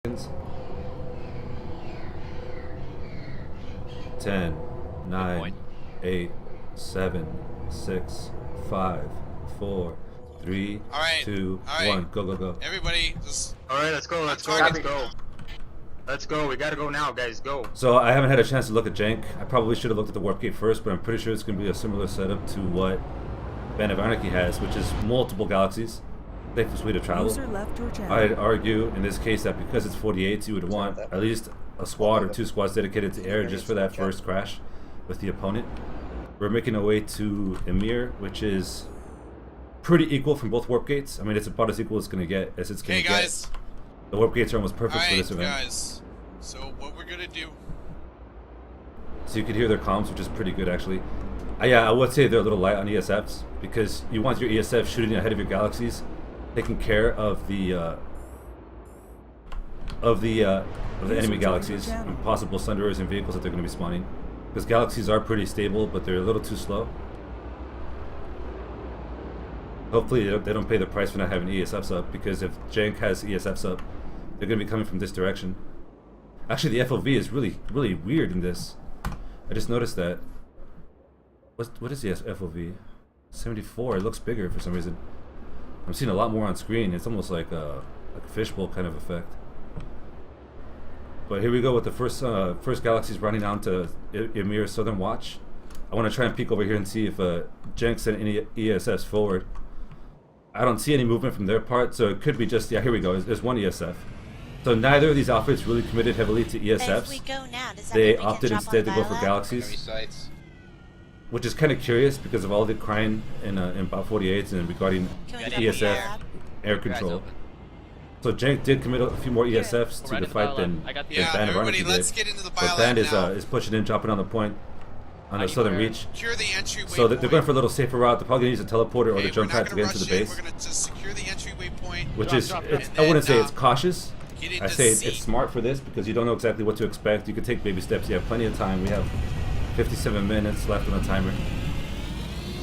10, 9, 8, 7, 6, 5, 4, 3, 2, 1. Go, go, go. Everybody, just... Alright, let's go. Let's go. We gotta go now, guys. Go. So I haven't had a chance to look at Jenk. I probably should have looked at the warp gate first, but I'm pretty sure it's going to be a similar setup to what Band of Anarchy has, which is multiple galaxies. Safest way to travel. I'd argue in this case that because it's 48s, you would want at least a squad or two squads dedicated to air just for that first crash with the opponent. We're making our way to Ymir, which is pretty equal from both warp gates. I mean, it's about as equal as it's going to get as it's going to get. The warp gates are almost perfect for this event. Guys, so what we're going to do... So you can hear their comms, which is pretty good actually. Yeah, I would say they're a little light on ESFs because you want your ESF shooting ahead of your galaxies, taking care of the enemy galaxies and possible sunderers and vehicles that they're going to be spawning. Because galaxies are pretty stable, but they're a little too slow. Hopefully they don't pay the price for not having ESFs up, because if Jenk has ESFs up, they're going to be coming from this direction. Actually, the FOV is really weird in this. I just noticed that. What is the FOV? 74. It looks bigger for some reason. I'm seeing a lot more on screen. It's almost like a fishbowl kind of effect. But here we go with the first galaxies running down to Ymir Southern Watch. I want to try and peek over here and see if Jenk sent any ESFs forward. I don't see any movement from their part, so it could be just, yeah, here we go. There's one ESF. So neither of these outfits really committed heavily to ESFs. They opted instead to go for galaxies, which is kind of curious because of all the crying in about 48s and regarding ESF air control. So Jenk did commit a few more ESFs to the fight than Band of Anarchy did. But Band is pushing in, dropping on the point on the southern reach. So they're going for a little safer route. They're probably going to use a teleporter or the jump pad to get into the base. Which is, I wouldn't say it's cautious. I say it's smart for this because you don't know exactly what to expect. You can take baby steps. You have plenty of time. We have 57 minutes left on the timer.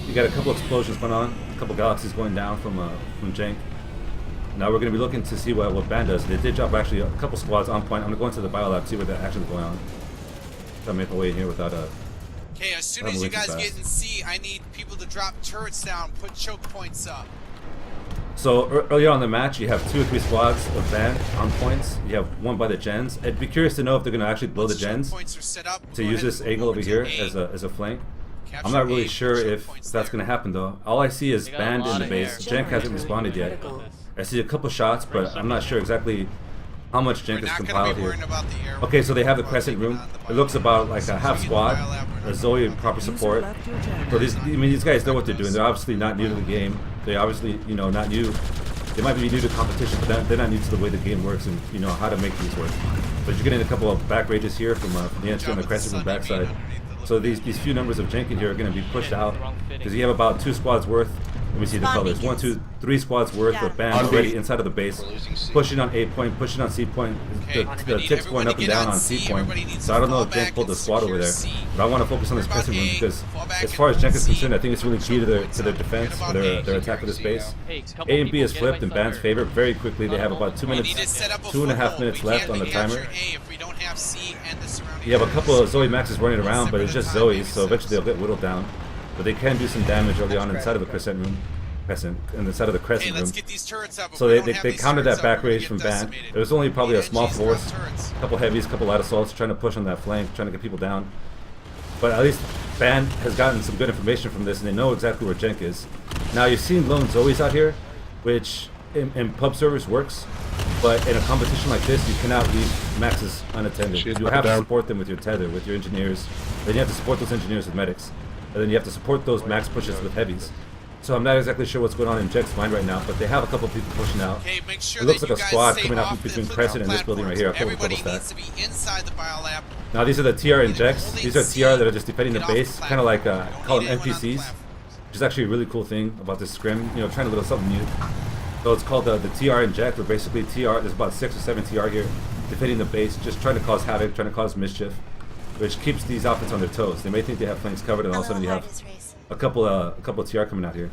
You got a couple explosions going on, a couple galaxies going down from Jenk. Now we're going to be looking to see what Band does. They did drop actually a couple squads on point. I'm going to go into the Bio Lab to see what they're actually going on. Try to make my way in here without a... Okay, as soon as you guys get in C, I need people to drop turrets down, put choke points up. So earlier on in the match, you have 2 or 3 squads of Band on points. You have one by the gens. I'd be curious to know if they're going to actually blow the gens to use this angle over here as a flank. I'm not really sure if that's going to happen though. All I see is Band in the base. Jenk hasn't responded yet. I see a couple shots, but I'm not sure exactly how much Jenk is compiled here. Okay, so they have the crescent room. It looks about like a half squad, a Zoe proper support. So these guys know what they're doing. They're obviously not new to the game. They're obviously, not new. They might be new to competition, but they're not new to the way the game works and how to make these work. But you're getting a couple of back rages here from the entry on the crescent room backside. So these few numbers of Jenk in here are going to be pushed out because you have about 2 squads worth. Let me see the colors. 1, 2, 3 squads worth of Band already inside of the base, pushing on A point, pushing on C point. The ticks going up and down on C point. So I don't know if Jenk pulled the squad over there, but I want to focus on this crescent room because, as far as Jenk is concerned, I think it's really key to their defense, or their attack of this base. A and B is flipped in Band's favor very quickly. They have about 2.5 minutes left on the timer. You have a couple of Zoe Maxes running around, but it's just Zoes, so eventually they'll get whittled down. But they can do some damage early on inside of the crescent room. And the side of the crescent room. So they countered that back rage from Band. There was only probably a small force, a couple heavies, a couple light assaults trying to push on that flank, trying to get people down. But at least Band has gotten some good information from this and they know exactly where Jenk is. Now you've seen lone Zoes out here, which in pub servers works, but in a competition like this you cannot leave Maxes unattended. You have to support them with your tether, with your engineers. Then you have to support those engineers with medics. And then you have to support those max pushes with heavies. So I'm not exactly sure what's going on in Jenk's mind right now, but they have a couple people pushing out. It looks like a squad coming out between Crescent and this building right here. I'll double stack. Now these are the TR and Jenks. These are TR that are just defending the base, kind of like call them NPCs, which is actually a really cool thing about this scrim. Trying a little something new. So it's called the TR and Jenk, where basically TR, there's about 6 or 7 TR here, defending the base, just trying to cause havoc, trying to cause mischief, which keeps these outfits on their toes. They may think they have flanks covered, and all of a sudden you have a couple TR coming out here.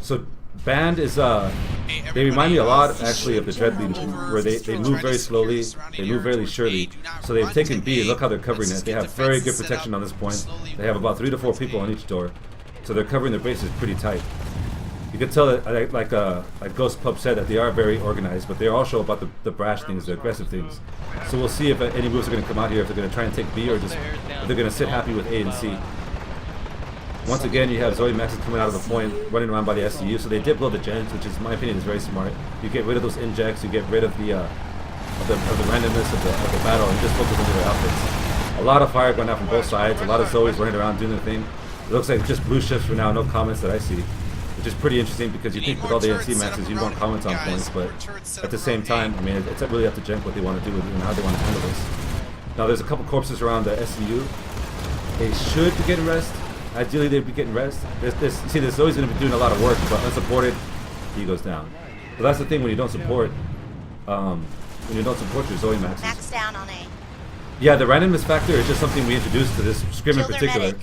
So Band is they remind me a lot actually of the Dread Legion, where they move very slowly, they move very surely. So they've taken B, and look how they're covering it. They have very good protection on this point. They have about 3 to 4 people on each door, so they're covering their bases pretty tight. You can tell that, like GhostPup said, that they are very organized, but they're also about the brash things, the aggressive things. So we'll see if any moves are going to come out here, if they're going to try and take B, or just if they're going to sit happy with A and C. Once again, you have Zoe Maxes coming out of the point, running around by the SCU, so they did blow the gens, which is, in my opinion, is very smart. You get rid of those injects, you get rid of the randomness of the battle, and just focus on their outfits. A lot of fire going out from both sides, a lot of Zoes running around doing their thing. It looks like just blue shifts for now, no comments that I see, which is pretty interesting because you think with all the NC maxes you'd want comments on points, but at the same time, I mean, it's really up to Jenk what they want to do and how they want to handle this. Now, there's a couple corpses around the SCU. They should be getting rest. Ideally, they'd be getting rest. There's always going to be doing a lot of work, but unsupported, he goes down. So that's the thing when you don't support. Your Zoe maxes. Max down on A. Yeah, the randomness factor is just something we introduced to this SCRIM in particular, medic.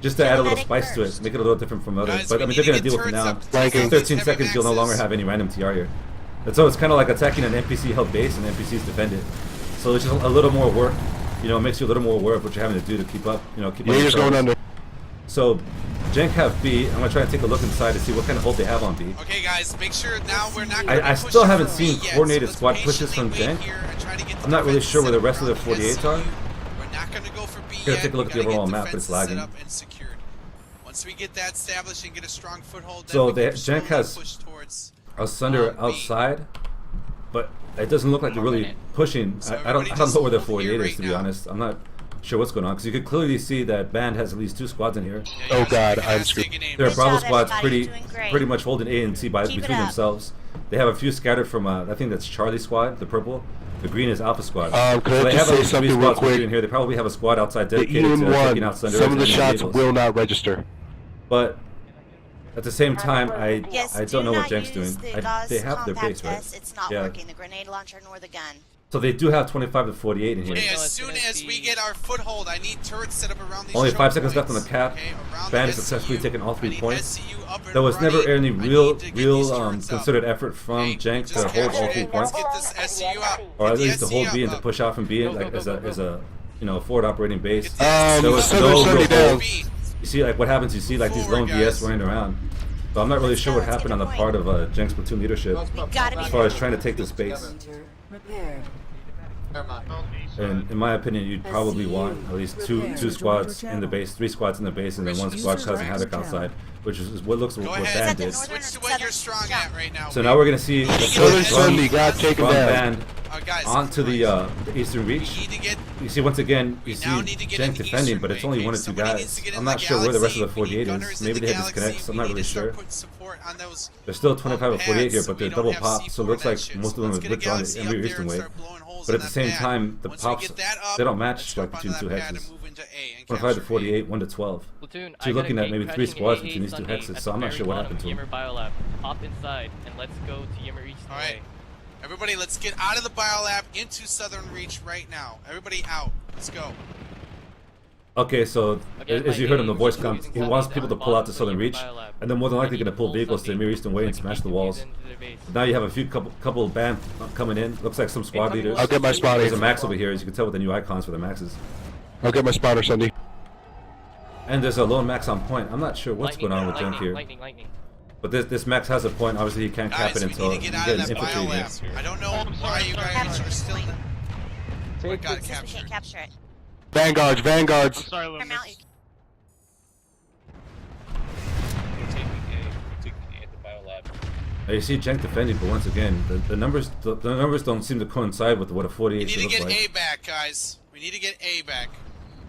just to add a little spice to it, make it a little different from others. But I mean, they're going to deal with it now. In 13 seconds, you'll no longer have any random TR here. And so it's kind of like attacking an NPC held base and NPCs defend it. So it's just a little more work. You know, it makes you a little more aware of what you're having to do to keep up. You know, keep up. Leader's going under. So, Jenk have B. I'm gonna try and take a look inside to see what kind of hold they have on B. Okay, guys, make sure now we're not. I still haven't seen coordinated squad pushes from Jenk. I'm not really sure where the rest of the 48s are. We're not gonna go for B. Gotta take a look at the overall map, but it's lagging. Once we get that established and get a strong foothold, so Jenk has a Sunder outside, but it doesn't look like they're really pushing. I don't know where their 48 is, to be honest. I'm not sure what's going on, because you could clearly see that Band has at least 2 squads in here. Oh god, I'm screwed. Their Bravo squad's pretty much holding A and C between themselves. They have a few scattered from, I think that's Charlie squad, the purple. The green is Alpha squad. Could so I they just have say something real quick? in here. They probably have a squad outside The dedicated to taking out EN1, Thunder. some of the shots will not register. But at the same time, I don't know what Jenk's doing. The they have their base, right? It's not working, the grenade launcher nor the gun. So they do have 25 to 48 in here. Okay, as soon as we get our foothold, I need turrets set up around these. Only 5 seconds left on the cap. Band has successfully taken all 3 points. There was never any real concerted effort from Jenk to hold all 3 points, or at least to hold B and to push out from B like as a forward operating base. There was no real hold. You see, like what happens? You see, like these lone DS running around. So I'm not really sure what happened on the part of Jenk's platoon leadership as far as trying to take this base. And in my opinion, you'd probably want at least two squads in the base, 3 squads in the base, and then 1 squad causing havoc outside, which is what looks what Band did. Switch to what you're strong at right now. So now we're gonna see the Southern Sunday got taken down. Band onto the eastern reach. You see, once again, you see Jenk defending, but it's only 1 or 2 guys. I'm not sure where the rest of the 48 is. Maybe they had disconnects. I'm not really sure. There's still 25 or 48 here, but they're double popped, so it looks like most of them have withdrawn the Ymir Eastern way. But at the same time, the pops, they don't match like between 2 hexes. 25 to 48, 1 to 12. So you're looking at maybe 3 squads between these 2 hexes, so I'm not sure what happened to them. Ymir Bio Lab. Hop inside and let's go to Ymir East. Alright. Everybody, let's get out of the Bio Lab into Southern Reach right now. Everybody out. Let's go. Okay, so as you heard in the voice comms, he wants people to pull out to Southern Reach, and they're more than likely going to pull vehicles to Ymir Eastern Way and smash the walls. Now you have a couple band coming in. Looks like some squad leaders. I'll get my spotter. There's a max over here, as you can tell with the new icons for the maxes. I'll get my spotter, Sunday. And there's a lone max on point. I'm not sure what's going on with Jenk here. But this max has a point. Obviously, he can't cap it until you get an infantry here. I don't know why you guys are still. We can't capture it. Vanguards, vanguards. Sorry, Come out, you You see Jenk defending, but once again, the numbers don't seem to coincide with what a 48 should We need look to get like. A back, guys. We need to get A back.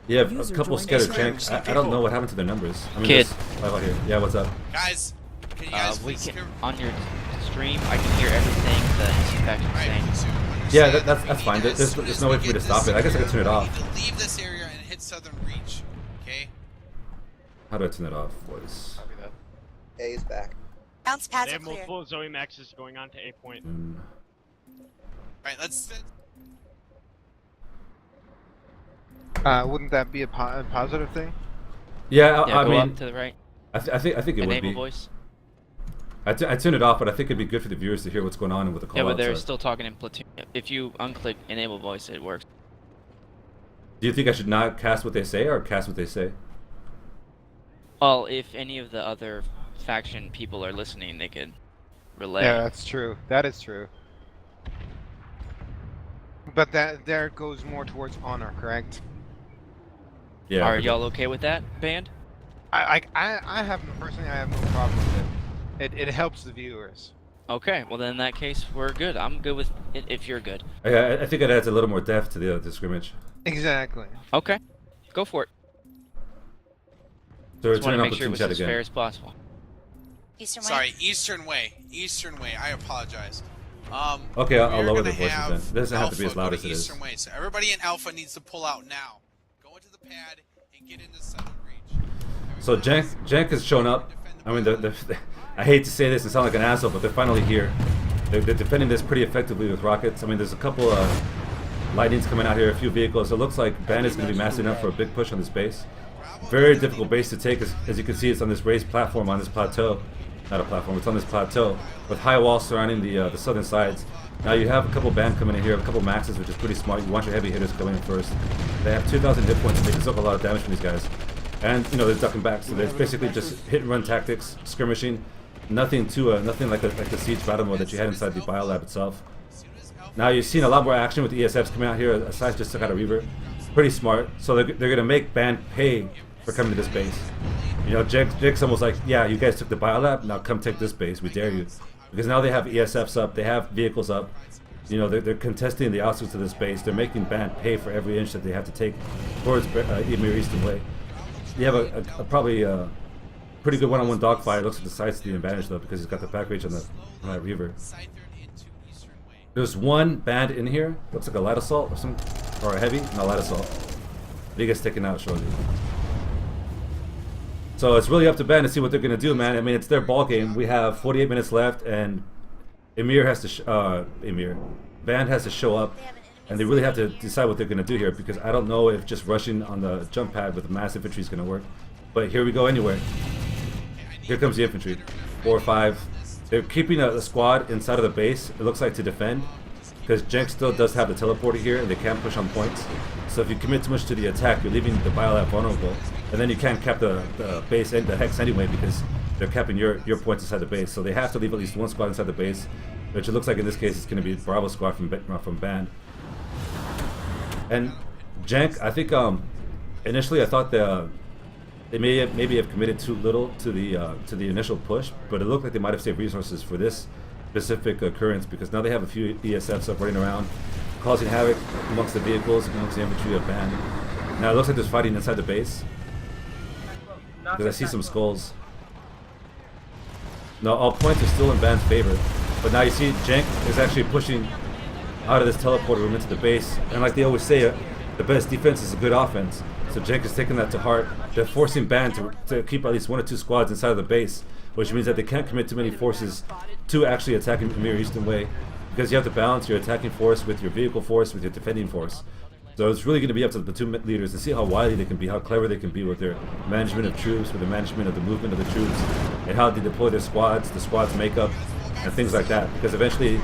You have a couple scattered Jenks. I don't know what happened to their numbers. I mean, Kid. Out here. Yeah, what's up? Guys, can you guys please hear? On your stream, I can hear everything the NC faction's saying. Yeah, that's fine. There's no way for me to stop it. I guess I can turn it off. We need to leave this area and hit Southern Reach. Okay. How do I turn it off, boys? A is back. bounce pads They are have clear. multiple Zoe Maxes going on to A point. Alright, let's. Wouldn't that be a positive thing? Yeah, Yeah, I go mean, up to the right. I think it would Enable be. voice. I turned it off, but I think it'd be good for the viewers to hear what's going on and what the call Yeah, but they're are. still talking in platoon. If you unclick enable voice, it works. Do you think I should not cast what they say or cast what they say? Well, if any of the other faction people are listening, they could relay. Yeah, that's true. That is true. But that there goes more towards honor, correct? Yeah. Are y'all okay with that, band? I have personally, I have no problem with it. It helps the viewers. Okay, well then in that case, we're good. I'm good with it if you're good. I think it adds a little more depth to the scrimmage. Exactly. Okay, go for it. So we're Just want turning to on make sure it platoon was chat as again. fair as possible. Eastern way. Sorry, Eastern way. Eastern way. I apologize. Okay, I'll we're lower the gonna voices have then. It doesn't have to be Alpha as loud go as to it is. Eastern way. So everybody in Alpha needs to pull out now. Go into the pad and get into Southern Reach. So Jenk has shown up. I mean, I hate to say this and sound like an asshole, but they're finally here. They're defending this pretty effectively with rockets. I mean, there's a couple lightnings coming out here, a few vehicles. It looks like Ben is going to be massing up for a big push on this base. Very difficult base to take, as you can see. It's on this raised platform on this plateau. Not a platform, it's on this plateau with high walls surrounding the southern sides. Now you have a couple band coming in here, a couple maxes, which is pretty smart. You want your heavy hitters coming in first. They have 2,000 hit points and they can soak a lot of damage from these guys. And you know they're ducking back, so there's basically just hit and run tactics, skirmishing. Nothing like the siege battle mode that you had inside the Bio Lab itself. Now you've seen a lot more action with the ESFs coming out here. Aside just took out a Reaver, pretty smart. So they're gonna make band pay for coming to this base. You know, Jake's almost like, yeah, you guys took the Bio Lab, now come take this base, we dare you. Because now they have ESFs up, they have vehicles up. You know, they're contesting the outskirts of this base. They're making band pay for every inch that they have to take towards Ymir Eastern Way. You have a probably pretty good one-on-one dogfight. It looks like the side's the advantage though, because he's got the back range on that Reaver. There's one band in here. Looks like a light assault or a heavy, not light assault. He gets taken out shortly. So it's really up to band to see what they're gonna do, man. I mean, it's their ball game. We have 48 minutes left, and Band has to show up, and they really have to decide what they're gonna do here, because I don't know if just rushing on the jump pad with mass infantry is gonna work. But here we go anyway. Here comes the infantry, 4 or 5. They're keeping a squad inside of the base, it looks like, to defend, because Jenk still does have the teleporter here and they can't push on points. So if you commit too much to the attack, you're leaving the Bio Lab vulnerable, and then you can't cap the base and the hex anyway, because they're capping your points inside the base. So they have to leave at least one squad inside the base, which it looks like in this case it's going to be Bravo squad from Band. And Jenk, I think initially I thought they maybe have committed too little to the initial push, but it looked like they might have saved resources for this specific occurrence, because now they have a few ESFs up running around, causing havoc amongst the vehicles, amongst the infantry of Band. Now it looks like there's fighting inside the base, because I see some skulls. No, all points are still in Band's favor, but now you see Jenk is actually pushing out of this teleporter room into the base, and like they always say, the best defense is a good offense. So Jenk is taking that to heart. They're forcing Band to keep at least 1 or 2 squads inside of the base, which means that they can't commit too many forces to actually attacking Ymir Eastern Way, because you have to balance your attacking force with your vehicle force, with your defending force. So it's really going to be up to the platoon leaders to see how wily they can be, how clever they can be with their management of troops, with the management of the movement of the troops, and how they deploy their squads, the squad's makeup, and things like that. Because eventually,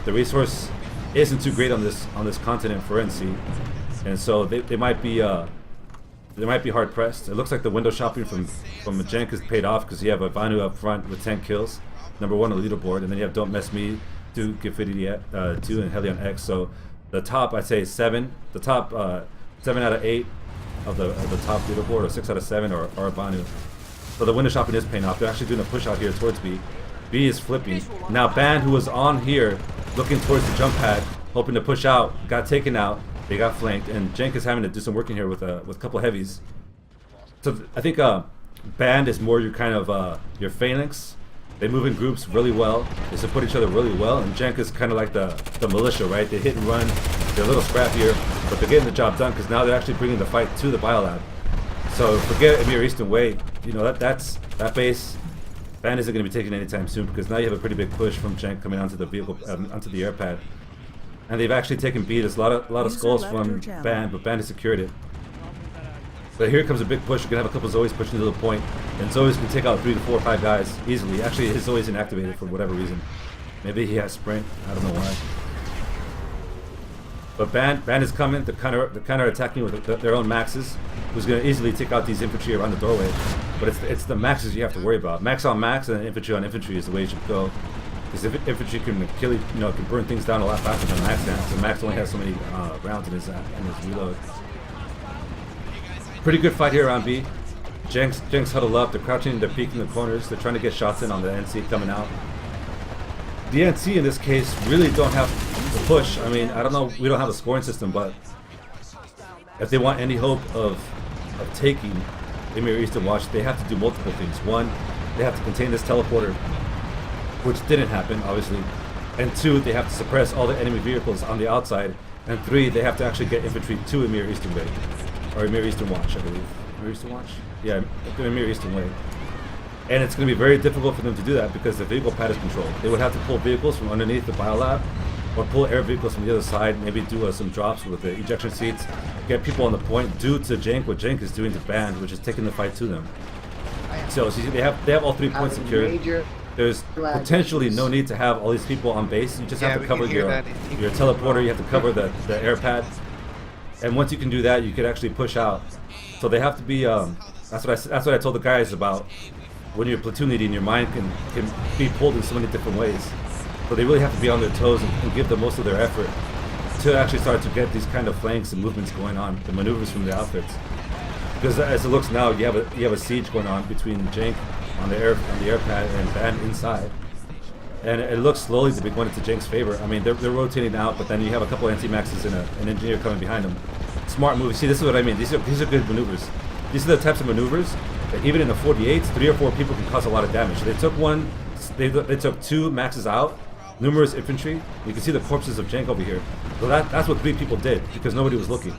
the resource isn't too great on this continent for NC, and so they might be hard pressed. It looks like the window shopping from Jenk has paid off, because you have a Vanu up front with 10 kills, #1 on the leaderboard, and then you have Don't Mess Me, 2, Gifidity 2, and Helion X. So the top, I'd say 7. The top 7 out of 8 of the top leaderboard, or 6 out of 7 are Vanu. So the window shopping is paying off. They're actually doing a push out here towards B. B is flipping. Now Band, who was on here looking towards the jump pad, hoping to push out, got taken out. They got flanked, and Jenk is having to do some work in here with a couple heavies. So I think Band is more your kind of your phalanx. They move in groups really well. They support each other really well, and Jenk is kind of like the militia, right? They hit and run. They're a little scrappier, but they're getting the job done, because now they're actually bringing the fight to the Bio Lab. So forget Ymir Eastern Way. You know that base. Band isn't going to be taken anytime soon, because now you have a pretty big push from Jenk coming onto the vehicle, onto the air pad. And they've actually taken B. There's a lot of skulls from Band, but Band has secured it. But here comes a big push. You're gonna have a couple Zoes pushing to the point, and Zoes can take out 3 to 4 or 5 guys easily. Actually, his Zoe's inactivated for whatever reason. Maybe he has sprint. I don't know why. But Band is coming. They're counter attacking with their own maxes, who's gonna easily take out these infantry around the doorway. But it's the maxes you have to worry about. Max on max and then infantry on infantry is the way you should go. Because infantry can kill, can burn things down a lot faster than Max can. So Max only has so many rounds in his reload. Pretty good fight here on B. Jenks huddle up. They're crouching. They're peeking the corners. They're trying to get shots in on the NC coming out. The NC in this case really don't have to push. I mean, I don't know. We don't have a scoring system, but if they want any hope of taking Ymir Eastern Watch, they have to do multiple things. One, they have to contain this teleporter, which didn't happen, obviously. And 2, they have to suppress all the enemy vehicles on the outside. And 3, they have to actually get infantry to Ymir Eastern Way. Or Ymir Eastern Watch, I believe. Ymir Eastern Watch? Yeah, Ymir Eastern Way. And it's going to be very difficult for them to do that because the vehicle pad is controlled. They would have to pull vehicles from underneath the Bio Lab, or pull air vehicles from the other side, maybe do some drops with the ejection seats, get people on the point due to Jenk, what Jenk is doing to Band, which is taking the fight to them. So they have all 3 points secured. There's potentially no need to have all these people on base. You just have to cover your teleporter. You have to cover the air pad. And once you can do that, you could actually push out. So they have to be. That's what I told the guys about. When you're platoon leading, your mind can be pulled in so many different ways. So they really have to be on their toes and give the most of their effort to actually start to get these kind of flanks and movements going on, the maneuvers from the outfits. Because as it looks now, you have a siege going on between Jenk on the air pad and Band inside, and it looks slowly to be going into Jenk's favor. I mean, they're rotating out, but then you have a couple anti-maxes and an engineer coming behind them. Smart move. See, this is what I mean. These are good maneuvers. These are the types of maneuvers that even in the 48s, 3 or 4 people can cause a lot of damage. So they took 2 maxes out, numerous infantry. You can see the corpses of Jenk over here. So that's what 3 people did because nobody was looking.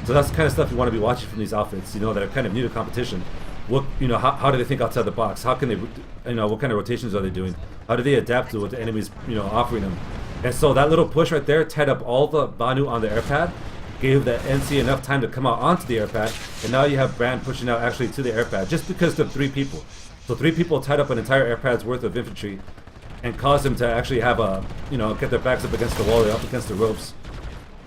So that's the kind of stuff you want to be watching from these outfits, that are kind of new to competition. What, how do they think outside the box? How can they, what kind of rotations are they doing? How do they adapt to what the enemy's, offering them? And so that little push right there tied up all the Banu on the air pad, gave the NC enough time to come out onto the air pad, and now you have Brand pushing out actually to the air pad just because of 3 people. So 3 people tied up an entire air pad's worth of infantry and caused them to actually have get their backs up against the wall, they're up against the ropes.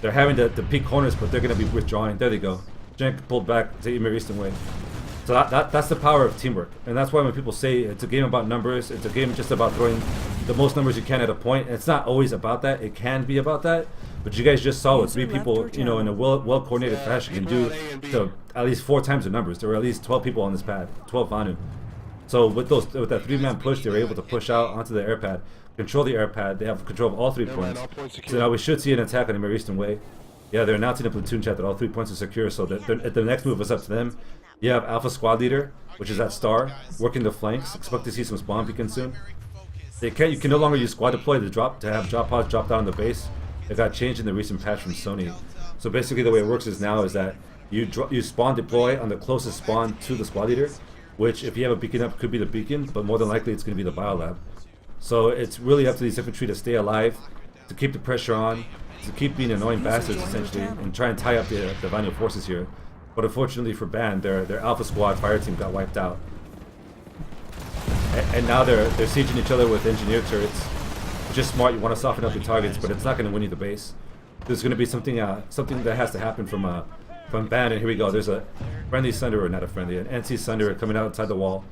They're having to peek corners, but they're going to be withdrawing. There they go. Jenk pulled back to Ymir Eastern Way. So that's the power of teamwork. And that's why when people say it's a game about numbers, it's a game just about throwing the most numbers you can at a point. And it's not always about that. It can be about that. But you guys just saw what 3 people, in a well-coordinated fashion can do to at least 4 times the numbers. There were at least 12 people on this pad, 12 Vanu. So with that 3-man push, they were able to push out onto the air pad, control the air pad. They have control of all 3 points. So now we should see an attack on the Ymir Eastern Way. Yeah, they're announcing in platoon chat that all 3 points are secure. So the next move is up to them. You have Alpha Squad Leader, which is that star, working the flanks. Expect to see some spawn beacons soon. You can no longer use squad deploy to have drop pods drop down on the base. It got changed in the recent patch from Sony. So basically the way it works is now is that you spawn deploy on the closest spawn to the squad leader, which if you have a beacon up could be the beacon, but more than likely it's going to be the Bio Lab. So it's really up to these infantry to stay alive, to keep the pressure on, to keep being annoying bastards essentially, and try and tie up the Vanu forces here. But unfortunately for Band, their Alpha Squad fire team got wiped out. And now they're sieging each other with engineer turrets. Which is smart, you want to soften up your targets, but it's not going to win you the base. There's going to be something that has to happen from Band, and here we go. There's a friendly Sunderer, not a friendly, an NC Sunderer coming out inside the wall.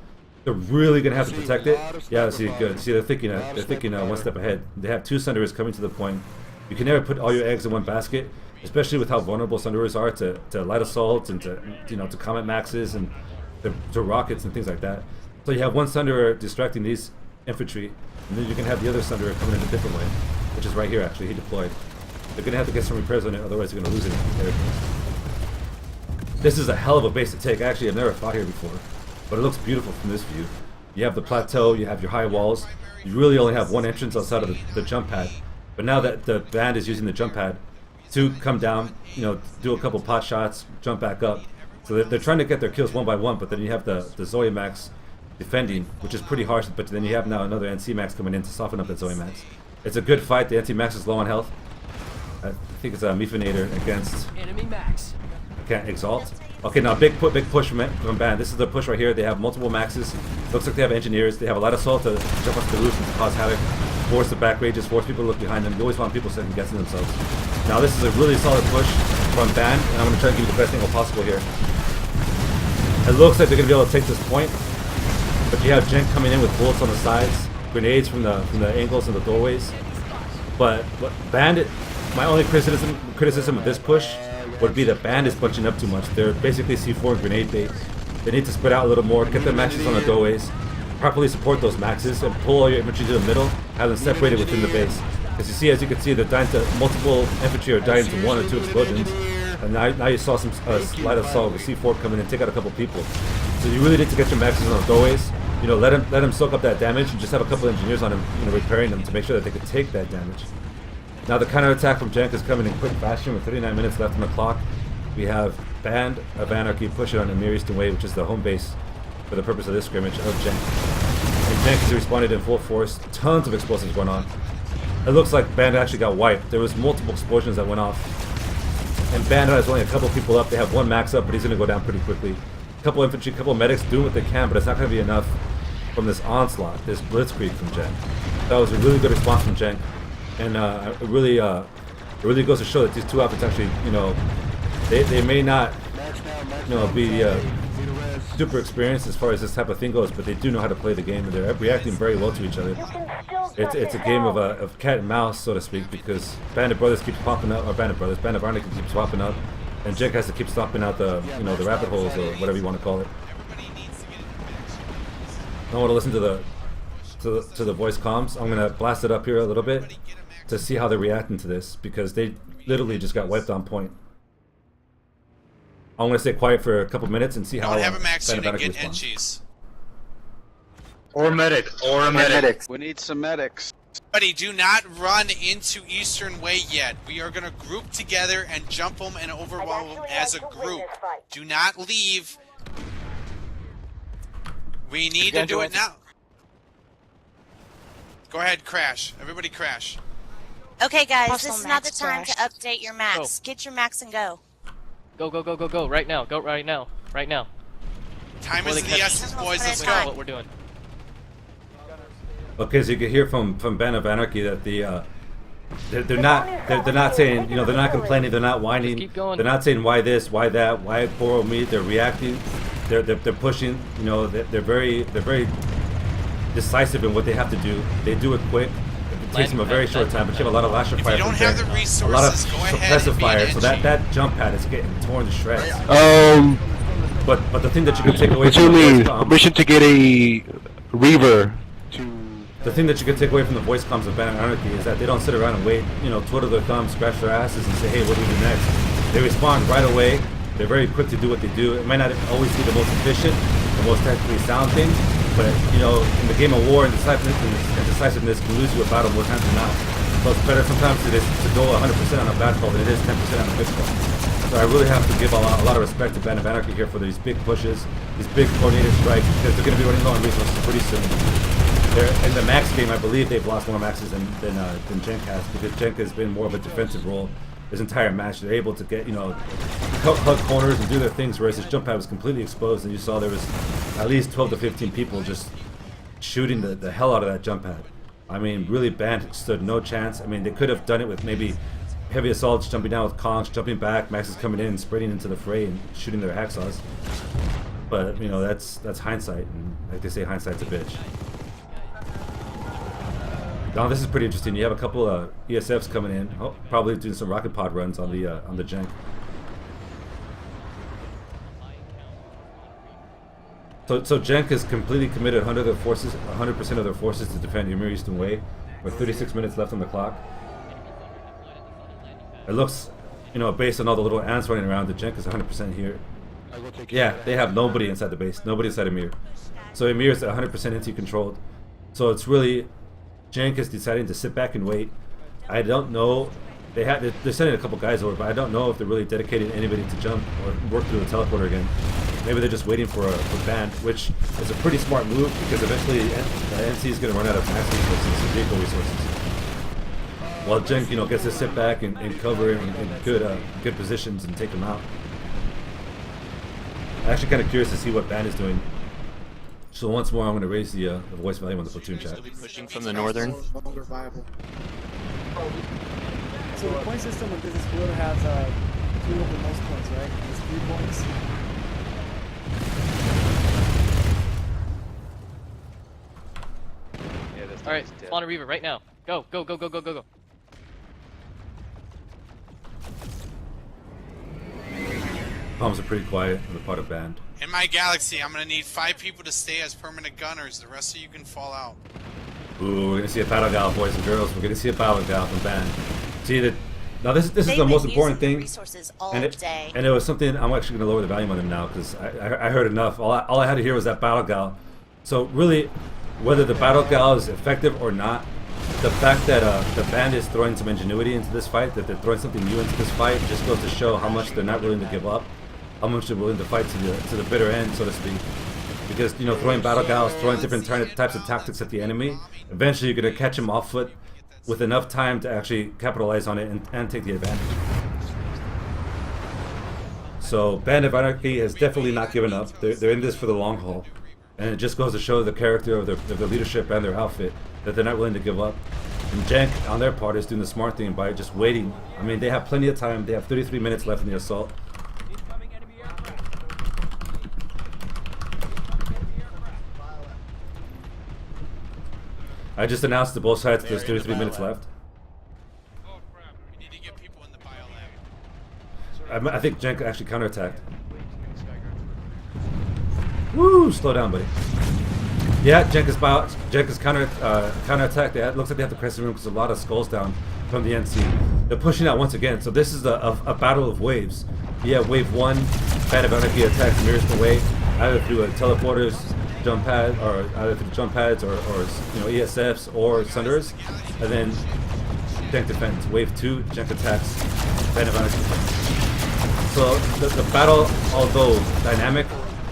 They're really going to have to protect it. Yeah, see, good. See, they're thinking one step ahead. They have 2 Sunderers coming to the point. You can never put all your eggs in one basket, especially with how vulnerable Sunderers are to light assaults and to comet maxes and to rockets and things like that. So you have one Sunderer distracting these infantry, and then you can have the other Sunderer coming in a different way, which is right here actually. He deployed. They're going to have to get some repairs on it, otherwise they're going to lose it. There it goes. This is a hell of a base to take. Actually, I've never fought here before, but it looks beautiful from this view. You have the plateau, you have your high walls. You really only have one entrance outside of the jump pad. But now that the Band is using the jump pad to come down, do a couple pot shots, jump back up. So they're trying to get their kills one by one, but then you have the Zoe Max defending, which is pretty harsh, but then you have now another NC Max coming in to soften up that Zoe Max. It's a good fight. The NC Max is low on health. I think it's a Mifinator against... Enemy Max. I can't exalt. Okay, now big push from Band. This is the push right here. They have multiple maxes. Looks like they have engineers. They have a lot of assault to jump onto the roof and to cause havoc. Force the back rages, force people to look behind them. You always want people second guessing themselves. Now this is a really solid push from Band, and I'm going to try to give you the best angle possible here. It looks like they're going to be able to take this point, but you have Jenk coming in with bullets on the sides, grenades from the angles and the doorways. But Band, my only criticism of this push would be that Band is bunching up too much. They're basically C4 and grenade bait. They need to spread out a little more, get their maxes on the doorways, properly support those maxes, and pull all your infantry to the middle, have them separated within the base. As you can see, they're dying to multiple infantry are dying to 1 or 2 explosions. And now you saw some slight assault with C4 come in and take out a couple people. So you really need to get your maxes on the doorways. You know, let him soak up that damage, and just have a couple engineers on him, you know, repairing them to make sure that they can take that damage. Now the counterattack from Jenk is coming in quick fashion with 39 minutes left on the clock. We have Band of Anarchy pushing on Ymir Way, which is the home base for the purpose of this scrimmage of Jenk. And Jenk has responded in full force. Tons of explosives going on. It looks like Band actually got wiped. There was multiple explosions that went off. And Band has only a couple people up. They have 1 max up, but he's going to go down pretty quickly. A couple infantry, a couple medics doing what they can, but it's not going to be enough from this onslaught, this blitzkrieg from Jenk. That was a really good response from Jenk. And it really goes to show that these two outfits actually, you know, they may not, you know, be super experienced as far as this type of thing goes, but they do know how to play the game, and they're reacting very well to each other. It's a game of cat and mouse, so to speak, because Band of Brothers keeps popping up, or Band of Anarchy keeps popping up, and Jenk has to keep stomping out the, you know, the rabbit holes or whatever you want to call it. I want to listen to the voice comms. I'm gonna blast it up here a little bit to see how they're reacting to this, because they literally just got wiped on point. I'm gonna stay quiet for a couple minutes and see how. Don't have a max unit, get responds. NGs. Or a medic. Or a medic. We need some medics. Buddy, do not run into Eastern Way yet. We are gonna group together and jump them and overwhelm them as a group. Do not leave. We need to do it now. Go ahead, crash. Everybody crash. Okay, guys, this is not the time to update your max. Get your max and go. Go. Right now. Go right now. Right now. Time is of the essence, boys. Let's Go. go. What we're doing. Okay, so you can hear from Band of Anarchy that they're not saying, you know, they're not complaining, they're not whining, keep going. they're not saying why this, why that, why poor me. They're reacting, they're pushing. You know, they're very decisive in what they have to do. They do it quick. It takes them a very short time, but you have a lot of lasher fire. If you don't have the resources, a lot of go ahead suppressive and be an fire, so NG. that jump pad is getting torn to shreds. But the thing that you can take away It's from the only voice comms, mission to get a Reaver to. the thing that you can take away from the voice comms of Band of Anarchy is that they don't sit around and wait, you know, twiddle their thumbs, scratch their asses, and say, hey, what do we do next? They respond right away. They're very quick to do what they do. It might not always be the most efficient, the most technically sound thing, but, you know, in the game of war, and decisiveness can lose you a battle more times than not. So it's better sometimes to go 100% on a bad call than it is 10% on a good call. So I really have to give a lot of respect to Band of Anarchy here for these big pushes, these big coordinated strikes, because they're going to be running low on resources pretty soon. In the max game, I believe they've lost more maxes than Jenk has, because Jenk has been more of a defensive role this entire match. They're able to get, you know, cut corners and do their things, whereas his jump pad was completely exposed, and you saw there was at least 12 to 15 people just shooting the hell out of that jump pad. I mean, really, Band stood no chance. I mean, they could have done it with maybe heavy assaults, jumping down with conch, jumping back, maxes coming in, spreading into the fray, and shooting their hacksaws. But, you know, that's hindsight, and like they say, hindsight's a bitch. Now this is pretty interesting. You have a couple of ESFs coming in, probably doing some rocket pod runs on the Jenk. So Jenk has completely committed 100% of their forces to defend Ymir Way, with 36 minutes left on the clock. It looks, you know, based on all the little ants running around, the Jenk is 100% here. Yeah, they have nobody inside the base, nobody inside Ymir. So Ymir is 100% NT controlled. So it's really, Jenk is deciding to sit back and wait. I don't know. They're sending a couple guys over, but I don't know if they're really dedicating anybody to jump or work through the teleporter again. Maybe they're just waiting for Band, which is a pretty smart move, because eventually NC is going to run out of max resources and vehicle resources. While Jenk, you know, gets to sit back and cover in good positions and take them out. actually kind of curious to see what Band is doing. So once more, I'm going to raise the voice volume on the platoon chat. Pushing from the northern. Longer viable. So the point system with this blue has 2 of the most points, right? It's 3 points. All right, spawn a Reaver right now. Go, go, go, go, go, go, go. Bombs are pretty quiet on the part of Band. In my galaxy, I'm gonna need 5 people to stay as permanent gunners. The rest of you can fall out. Ooh, we're gonna see a battle gal, boys and girls. We're gonna see a battle gal from Band. See that? Now this is the most important thing. And it was something I'm actually gonna lower the volume on them now because I heard enough. All I had to hear was that battle gal. So really, whether the battle gal is effective or not, the fact that the Band is throwing some ingenuity into this fight, that they're throwing something new into this fight, just goes to show how much they're not willing to give up, how much they're willing to fight to the bitter end, so to speak. Because, you know, throwing battle gals, throwing different types of tactics at the enemy, eventually you're going to catch them off foot with enough time to actually capitalize on it and take the advantage. So Band of Anarchy has definitely not given up. They're in this for the long haul. And it just goes to show the character of their leadership and their outfit, that they're not willing to give up. And Jenk, on their part, is doing the smart thing by just waiting. I mean, they have plenty of time. They have 33 minutes left in the assault. I just announced to both sides there's 33 minutes left. We need to get people in the bio lab. I think Jenk actually counterattacked. Woo! Slow down, buddy. Yeah, Jenk is counterattacked. It looks like they have the crescent room because a lot of skulls down from the NC. They're pushing out once again. So this is a battle of waves. Yeah, wave 1, Band of Anarchy attacks mirrors the way, either through teleporters, jump pad, or either through jump pads, or you know, ESFs or Sunders, and then Jenk defends. Wave 2, Jenk attacks Band of Anarchy. So the battle, although dynamic,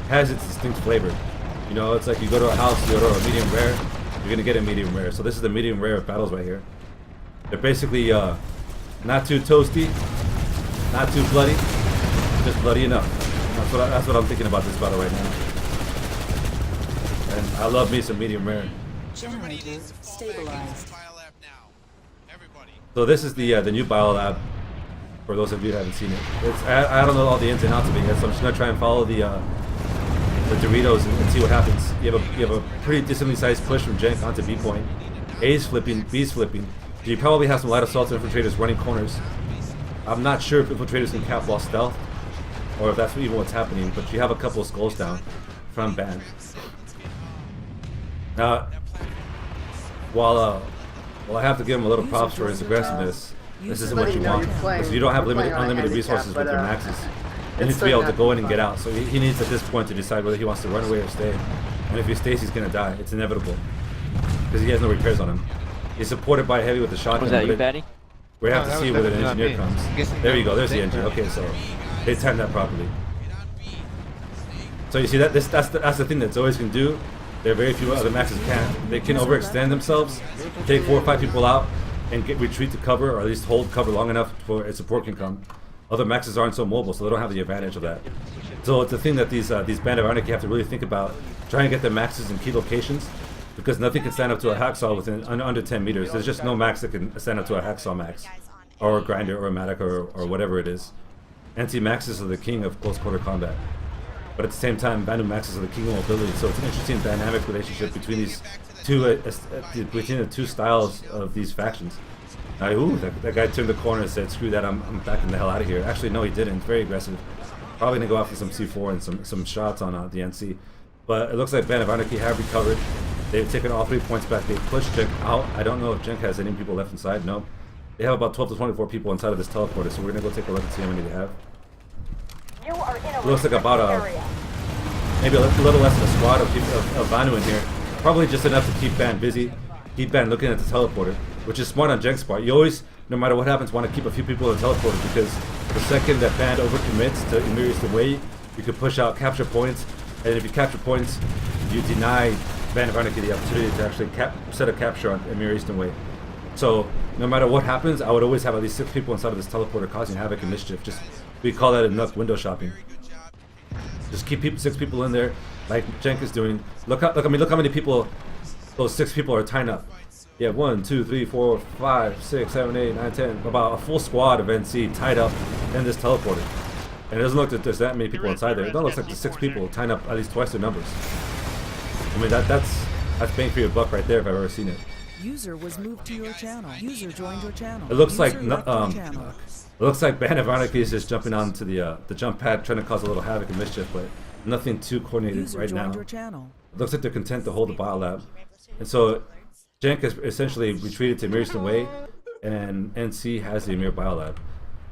has its distinct flavor. You know, it's like you go to a house, you go to a medium rare, you're gonna get a medium rare. So this is the medium rare of battles right here. They're basically not too toasty, not too bloody, just bloody enough. That's what I'm thinking about this battle right now. And I love me some medium rare. Generator stabilized. Bio lab now. Everybody. So this is the new Bio Lab. For those of you who haven't seen it, I don't know all the ins and outs of it yet, so I'm just gonna try and follow the Doritos and see what happens. You have a pretty decently sized push from Jenk onto B point. A's flipping, B's flipping. You probably have some light assault infiltrators running corners. I'm not sure if infiltrators can cap while stealth, or if that's even what's happening. But you have a couple of skulls down from Band. Now, while I have to give him a little props for his aggressiveness, this isn't what you want. Because you don't have unlimited resources with your maxes. He needs to be able to go in and get out. So he needs at this point to decide whether he wants to run away or stay. And if he stays, he's going to die. It's inevitable. Because he has no repairs on him. He's supported by heavy with the shotgun. Was that you, Batty? We have to see whether an engineer comes. There you go. There's the engineer. Okay, so they timed that properly. So you see that's the thing that's always going to do. There are very few other maxes can. They can overextend themselves, take 4 or 5 people out, and retreat to cover, or at least hold cover long enough for a support can come. Other maxes aren't so mobile, so they don't have the advantage of that. So it's a thing that these Band of Anarchy have to really think about. Try and get their maxes in key locations, because nothing can stand up to a hacksaw within under 10 meters. There's just no max that can stand up to a hacksaw max, or a grinder, or a matic, or whatever it is. NC maxes are the king of close quarter combat. But at the same time, Bandu maxes are the king of mobility. So it's an interesting dynamic relationship between these two, between the two styles of these factions. Now, ooh, that guy turned the corner and said, "Screw that! I'm backing the hell out of here." Actually, no, he didn't. Very aggressive. Probably gonna go after some C4 and some shots on the NC. But it looks like Band of Anarchy have recovered. They've taken all 3 points back. They've pushed Jenk out. I don't know if Jenk has any people left inside. No. They have about 12 to 24 people inside of this teleporter. So we're gonna go take a look and see how many they have. It looks like about maybe a little less than a squad of people of Vanu in here. Probably just enough to keep Band busy, keep Band looking at the teleporter, which is smart on Jenk's part. You always, no matter what happens, want to keep a few people in the teleporter, because the second that Band overcommits to Ymir the way, you can push out capture points, and if you capture points, you deny Band of Anarchy the opportunity to actually set a capture on Ymir Eastern Way. So no matter what happens, I would always have at least 6 people inside of this teleporter causing havoc and mischief. We call that enough window shopping. Just keep 6 people in there, like Jenk is doing. Look how many people those 6 people are tying up. You have 1, 2, 3, 4, 5, 6, 7, 8, 9, 10. About a full squad of NC tied up in this teleporter. And it doesn't look like there's that many people inside there. It looks like the 6 people tying up at least twice their numbers. I mean that's bang for your buck right there if I've ever seen it. User was moved to your channel. User joined your channel. It looks like It looks like Band of Anarchy is just jumping onto the jump pad, trying to cause a little havoc and mischief, but nothing too coordinated right now. It looks like they're content to hold the Bio Lab, and so Jenk has essentially retreated to Ymir Way, and NC has the Ymir Bio Lab.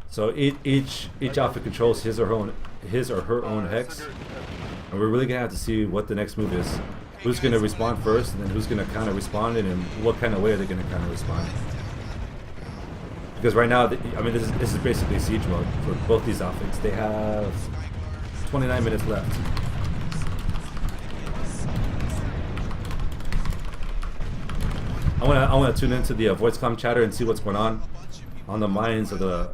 So each outfit controls his or her own hex, and we're really gonna have to see what the next move is. Who's gonna respond first, and then who's gonna counter respond, and in what kind of way are they gonna counter respond? Because right now, I mean, this is basically siege mode for both these outfits. They have 29 minutes left. I want to tune into the voice comm chatter and see what's going on the minds of the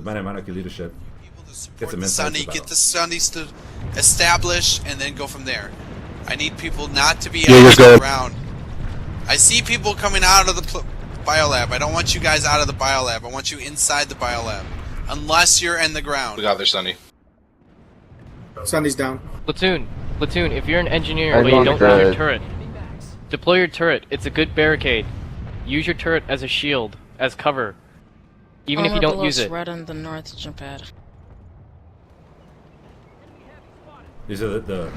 Band of Anarchy leadership. Get some insights about Get the Sunnies to establish, and then go from there. I need people not to be around. I see people coming out of the Bio Lab. I don't want you guys out of the Bio Lab. I want you inside the Bio Lab. Unless you're in the ground. We got there, Sunny. Sunny's down. Platoon, if you're an engineer but you don't use your turret, deploy your turret. It's a good barricade. Use your turret as a shield, as cover. Even if you don't use it. Right on the north jump pad. These are the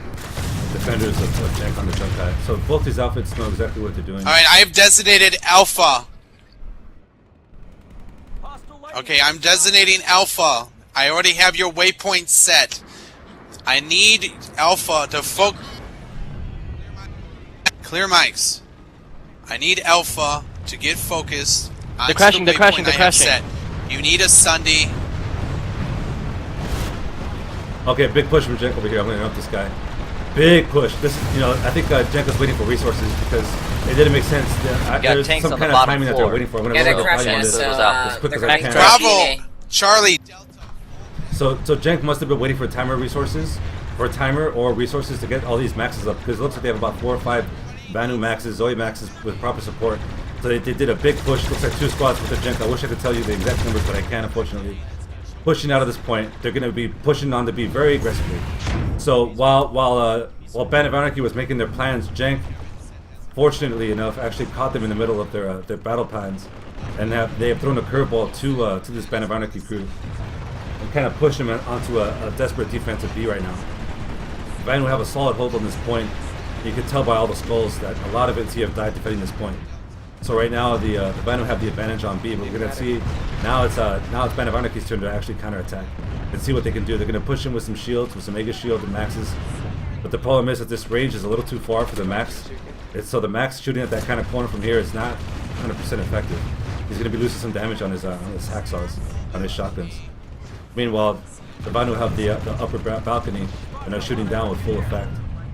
defenders of Jenk on the jump pad. So both these outfits know exactly what they're doing. Alright, I have designated Alpha. Okay, I'm designating Alpha. I already have your waypoint set. I need Alpha to focus. Clear mics. I need Alpha to get focused. They're crashing. Set. You need a Sunday. Okay, big push from Jenk over here. I'm gonna interrupt this guy. Big push. This is, I think Jenk was waiting for resources because it didn't make sense. There's some kind of timing that they're waiting for. I'm gonna roll out on this as quick as I can. Bravo, Charlie. So Jenk must have been waiting for timer resources, or resources to get all these maxes up, because it looks like they have about 4 or 5 Vanu maxes, Zoe maxes with proper support. So they did a big push. Looks like 2 squads with the Jenk. I wish I could tell you the exact numbers, but I can't, unfortunately. Pushing out of this point, they're going to be pushing on to be very aggressively. So while Band of Anarchy was making their plans, Jenk, fortunately enough, actually caught them in the middle of their battle plans, and they have thrown a curveball to this Band of Anarchy crew, and kind of pushed them onto a desperate defensive B right now. Van will have a solid hold on this point. You can tell by all the skulls that a lot of NC have died defending this point. So right now the Van will have the advantage on B, but we're gonna see now it's Band of Anarchy's turn to actually counterattack and see what they can do. They're gonna push in with some shields, with some Mega Shield and Maxes. But the problem is that this range is a little too far for the Max. So the Max shooting at that kind of corner from here is not 100% effective. He's gonna be losing some damage on his hacksaws, on his shotguns. Meanwhile, the Van will have the upper balcony and are shooting down with full effect.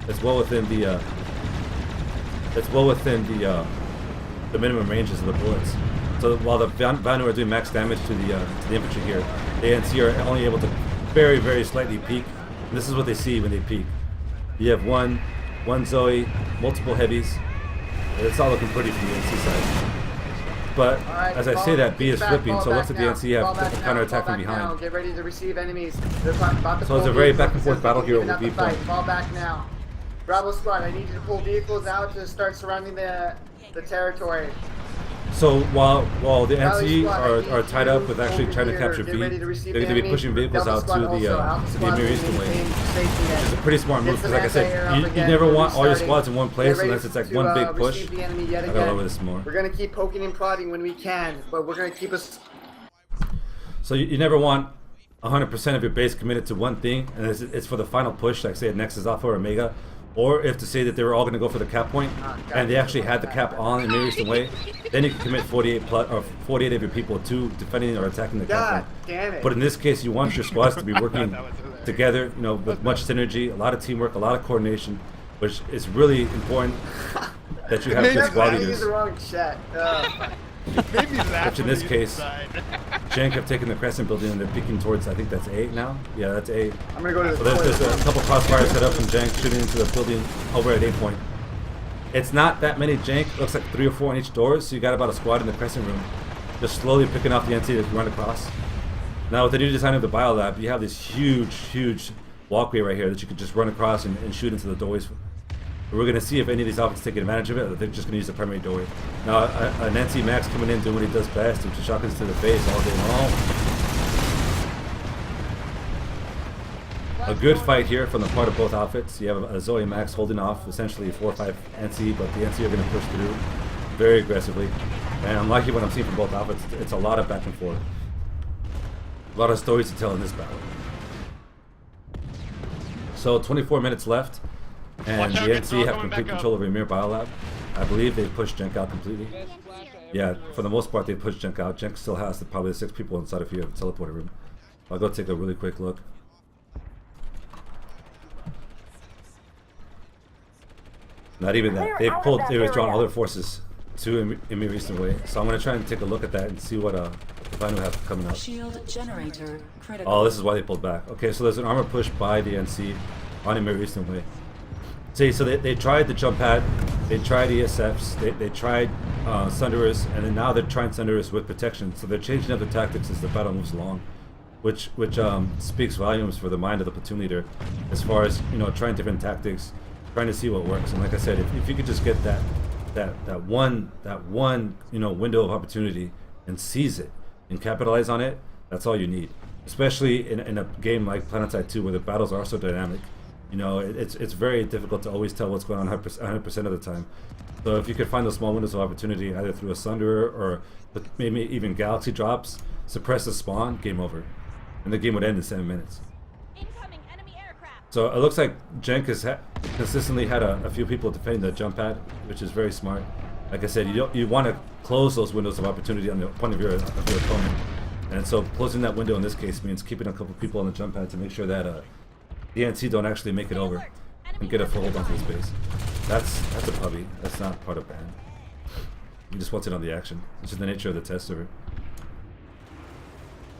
It's well within the minimum ranges of the bullets. So while the Vanu are doing max damage to the infantry here, the ANC are only able to very, very slightly peek. And this is what they see when they peek. You have one Zoe, multiple heavies. It's all looking pretty from the NC side. But as I say that, B is flipping, so it looks like the NC have a counterattack from behind. Get ready to receive enemies. So it's a very back and forth battle here over B point. Fall back now. Bravo squad, I need you to pull vehicles out to start surrounding the territory. So while the NC are tied up with actually trying to capture B, they're going to be pushing vehicles out to the Ymir Eastern Way, which is a pretty smart move, because like I said, you never want all your squads in one place unless it's like one big push. I gotta go over this more. We're going to keep poking and prodding when we can, but we're going to keep us... So you never want 100% of your base committed to one thing, and it's for the final push, like say at Nexus Alpha or Omega. Or if to say that they were all going to go for the cap point, and they actually had the cap on in Ymir Eastern Way, then you can commit 48 of your people to defending or attacking the cap point. But in this case, you want your squads to be working together, with much synergy, a lot of teamwork, a lot of coordination, which is really important that you have good squad leaders. Made me laugh. Which in this case, Jenk have taken the Crescent building and they're peeking towards, I think that's 8 now? Yeah, that's 8. I'm gonna go to the So there's a couple crossfires set up from Jenk shooting into the building over at 8 point. It's not that many Jenk, looks like 3 or 4 on each door, so you got about a squad in the Crescent room. Just slowly picking off the NC as you run across. Now with the new design of the Bio Lab, you have this huge walkway right here that you could just run across and shoot into the doorways. We're going to see if any of these outfits take advantage of it, or they're just going to use the primary doorway. Now, an NC Max coming in doing what he does best, which is shotguns to the face all day long. A good fight here from the part of both outfits. You have a Zoe Max holding off essentially 4 or 5 NC, but the NC are going to push through very aggressively. And I'm liking what I'm seeing from both outfits. It's a lot of back and forth. A lot of stories to tell in this battle. So 24 minutes left, and the NC have complete control over Ymir Bio Lab. I believe they pushed Jenk out completely. Yeah, for the most part they pushed Jenk out. Jenk still has probably 6 people inside of here in the teleporter room. I'll go take a really quick look. Not even that. They've withdrawn all their forces to Ymir Eastern Way. So I'm going to try and take a look at that and see what Divine will have coming up. Shield generator critical. Oh, this is why they pulled back. Okay, so there's an armor push by the NC on Ymir Eastern Way. See, so they tried the jump pad, they tried ESFs, they tried Sunderers, and then now they're trying Sunderers with protection. So they're changing up the tactics as the battle moves along, which speaks volumes for the mind of the platoon leader, as far as trying different tactics, trying to see what works. And like I said, if you could just get that one window of opportunity and seize it and capitalize on it, that's all you need. Especially in a game like Planetside 2 where the battles are so dynamic. It's very difficult to always tell what's going on 100% of the time. So if you could find those small windows of opportunity, either through a Sunderer or maybe even Galaxy drops, suppress the spawn, game over. And the game would end in 7 minutes. So it looks like Jenk has consistently had a few people defending the jump pad, which is very smart. Like I said, you want to close those windows of opportunity on the point of your opponent. And so closing that window in this case means keeping a couple people on the jump pad to make sure that the NC don't actually make it over and get a full hold onto the space. That's a puppy. That's not part of ban. He just wants it on the action. It's just the nature of the test server.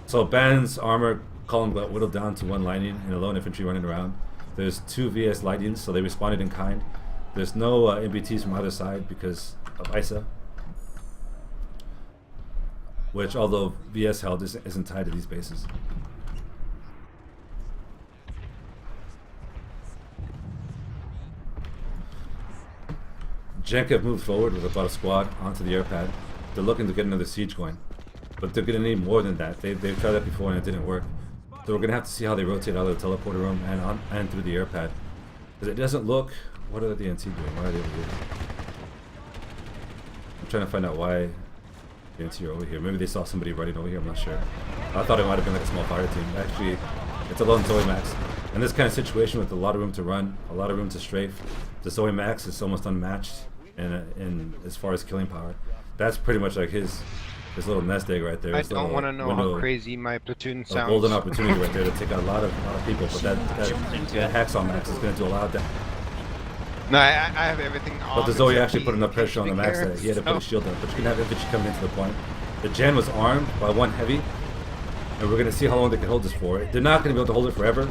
So Ban's armor column got whittled down to 1 lighting and a lone infantry running around. There's 2 VS lightings, so they responded in kind. There's no MBTs from either side because of ISA, which although VS held isn't tied to these bases. Jenk have moved forward with about a squad onto the airpad. They're looking to get another siege going, but they're going to need more than that. They've tried that before and it didn't work. So we're going to have to see how they rotate out of the teleporter room and through the airpad. Because it doesn't look... What are the NC doing? Why are they over here? I'm trying to find out why the NC are over here. Maybe they saw somebody running over here, I'm not sure. I thought it might have been like a small fire team. Actually, it's a lone Zoe Max. In this kind of situation with a lot of room to run, a lot of room to strafe, the Zoe Max is almost unmatched in as far as killing power. That's pretty much like his little nest egg right there. I don't want to know how crazy my platoon sounds. A golden opportunity right there to take out a lot of people, but that Hacksaw Max is going to do a lot of damage. No, I have everything off. But the Zoe actually put enough pressure on the Max that he had to put a shield on. But you can have infantry coming into the point. The Gen was armed by 1 heavy, and we're going to see how long they can hold this for. They're not going to be able to hold it forever.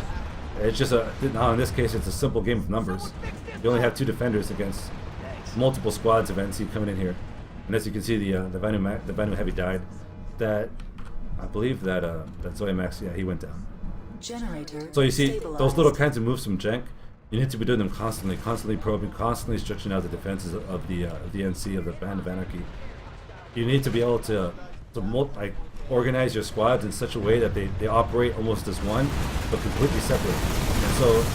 It's just now in this case, it's a simple game of numbers. You only have 2 defenders against multiple squads of NC coming in here. And as you can see, the Vanu Heavy died. That I believe that Zoe Max, yeah, he went down. So you see those little kinds of moves from Jenk. You need to be doing them constantly probing, constantly stretching out the defenses of the NC, of the Band of Anarchy. You need to be able to organize your squads in such a way that they operate almost as one, but completely separate. And so,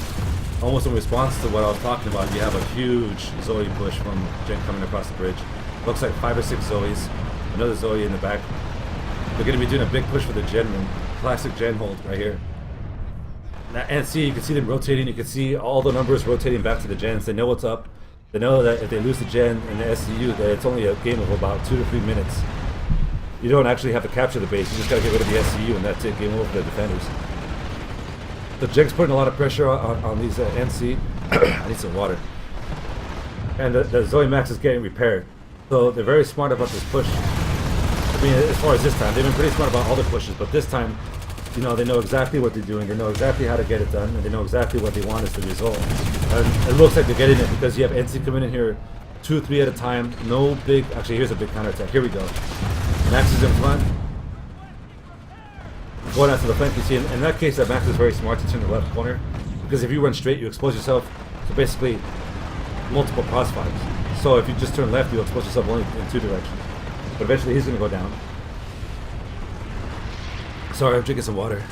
almost in response to what I was talking about, you have a huge Zoe push from Jenk coming across the bridge. Looks like 5 or 6 Zoes, another Zoe in the back. They're going to be doing a big push for the Jenkman, classic Gen hold right here. And see, you can see them rotating. You can see all the numbers rotating back to the Gens. They know what's up. They know that if they lose the Gen and the SCU, that it's only a game of about 2 to 3 minutes. You don't actually have to capture the base. You just got to get rid of the SCU, and that's it. Game over for the defenders. The Jenk's putting a lot of pressure on these NC. I need some water. And the Zoe Max is getting repaired. So they're very smart about this push. I mean, as far as this time, they've been pretty smart about all the pushes, but this time, you know, they know exactly what they're doing, they know exactly how to get it done, and they know exactly what they want as the result. And it looks like they're getting it because you have NC coming in here 2 or 3 at a time. No big, actually here's a big counterattack. Here we go. Max is in front. Going out to the flank, you see, in that case, that Max is very smart to turn the left corner, because if you run straight, you expose yourself to basically multiple crossfires. So if you just turn left, you'll expose yourself only in 2 directions. But eventually he's going to go down. Sorry, I'm drinking some water.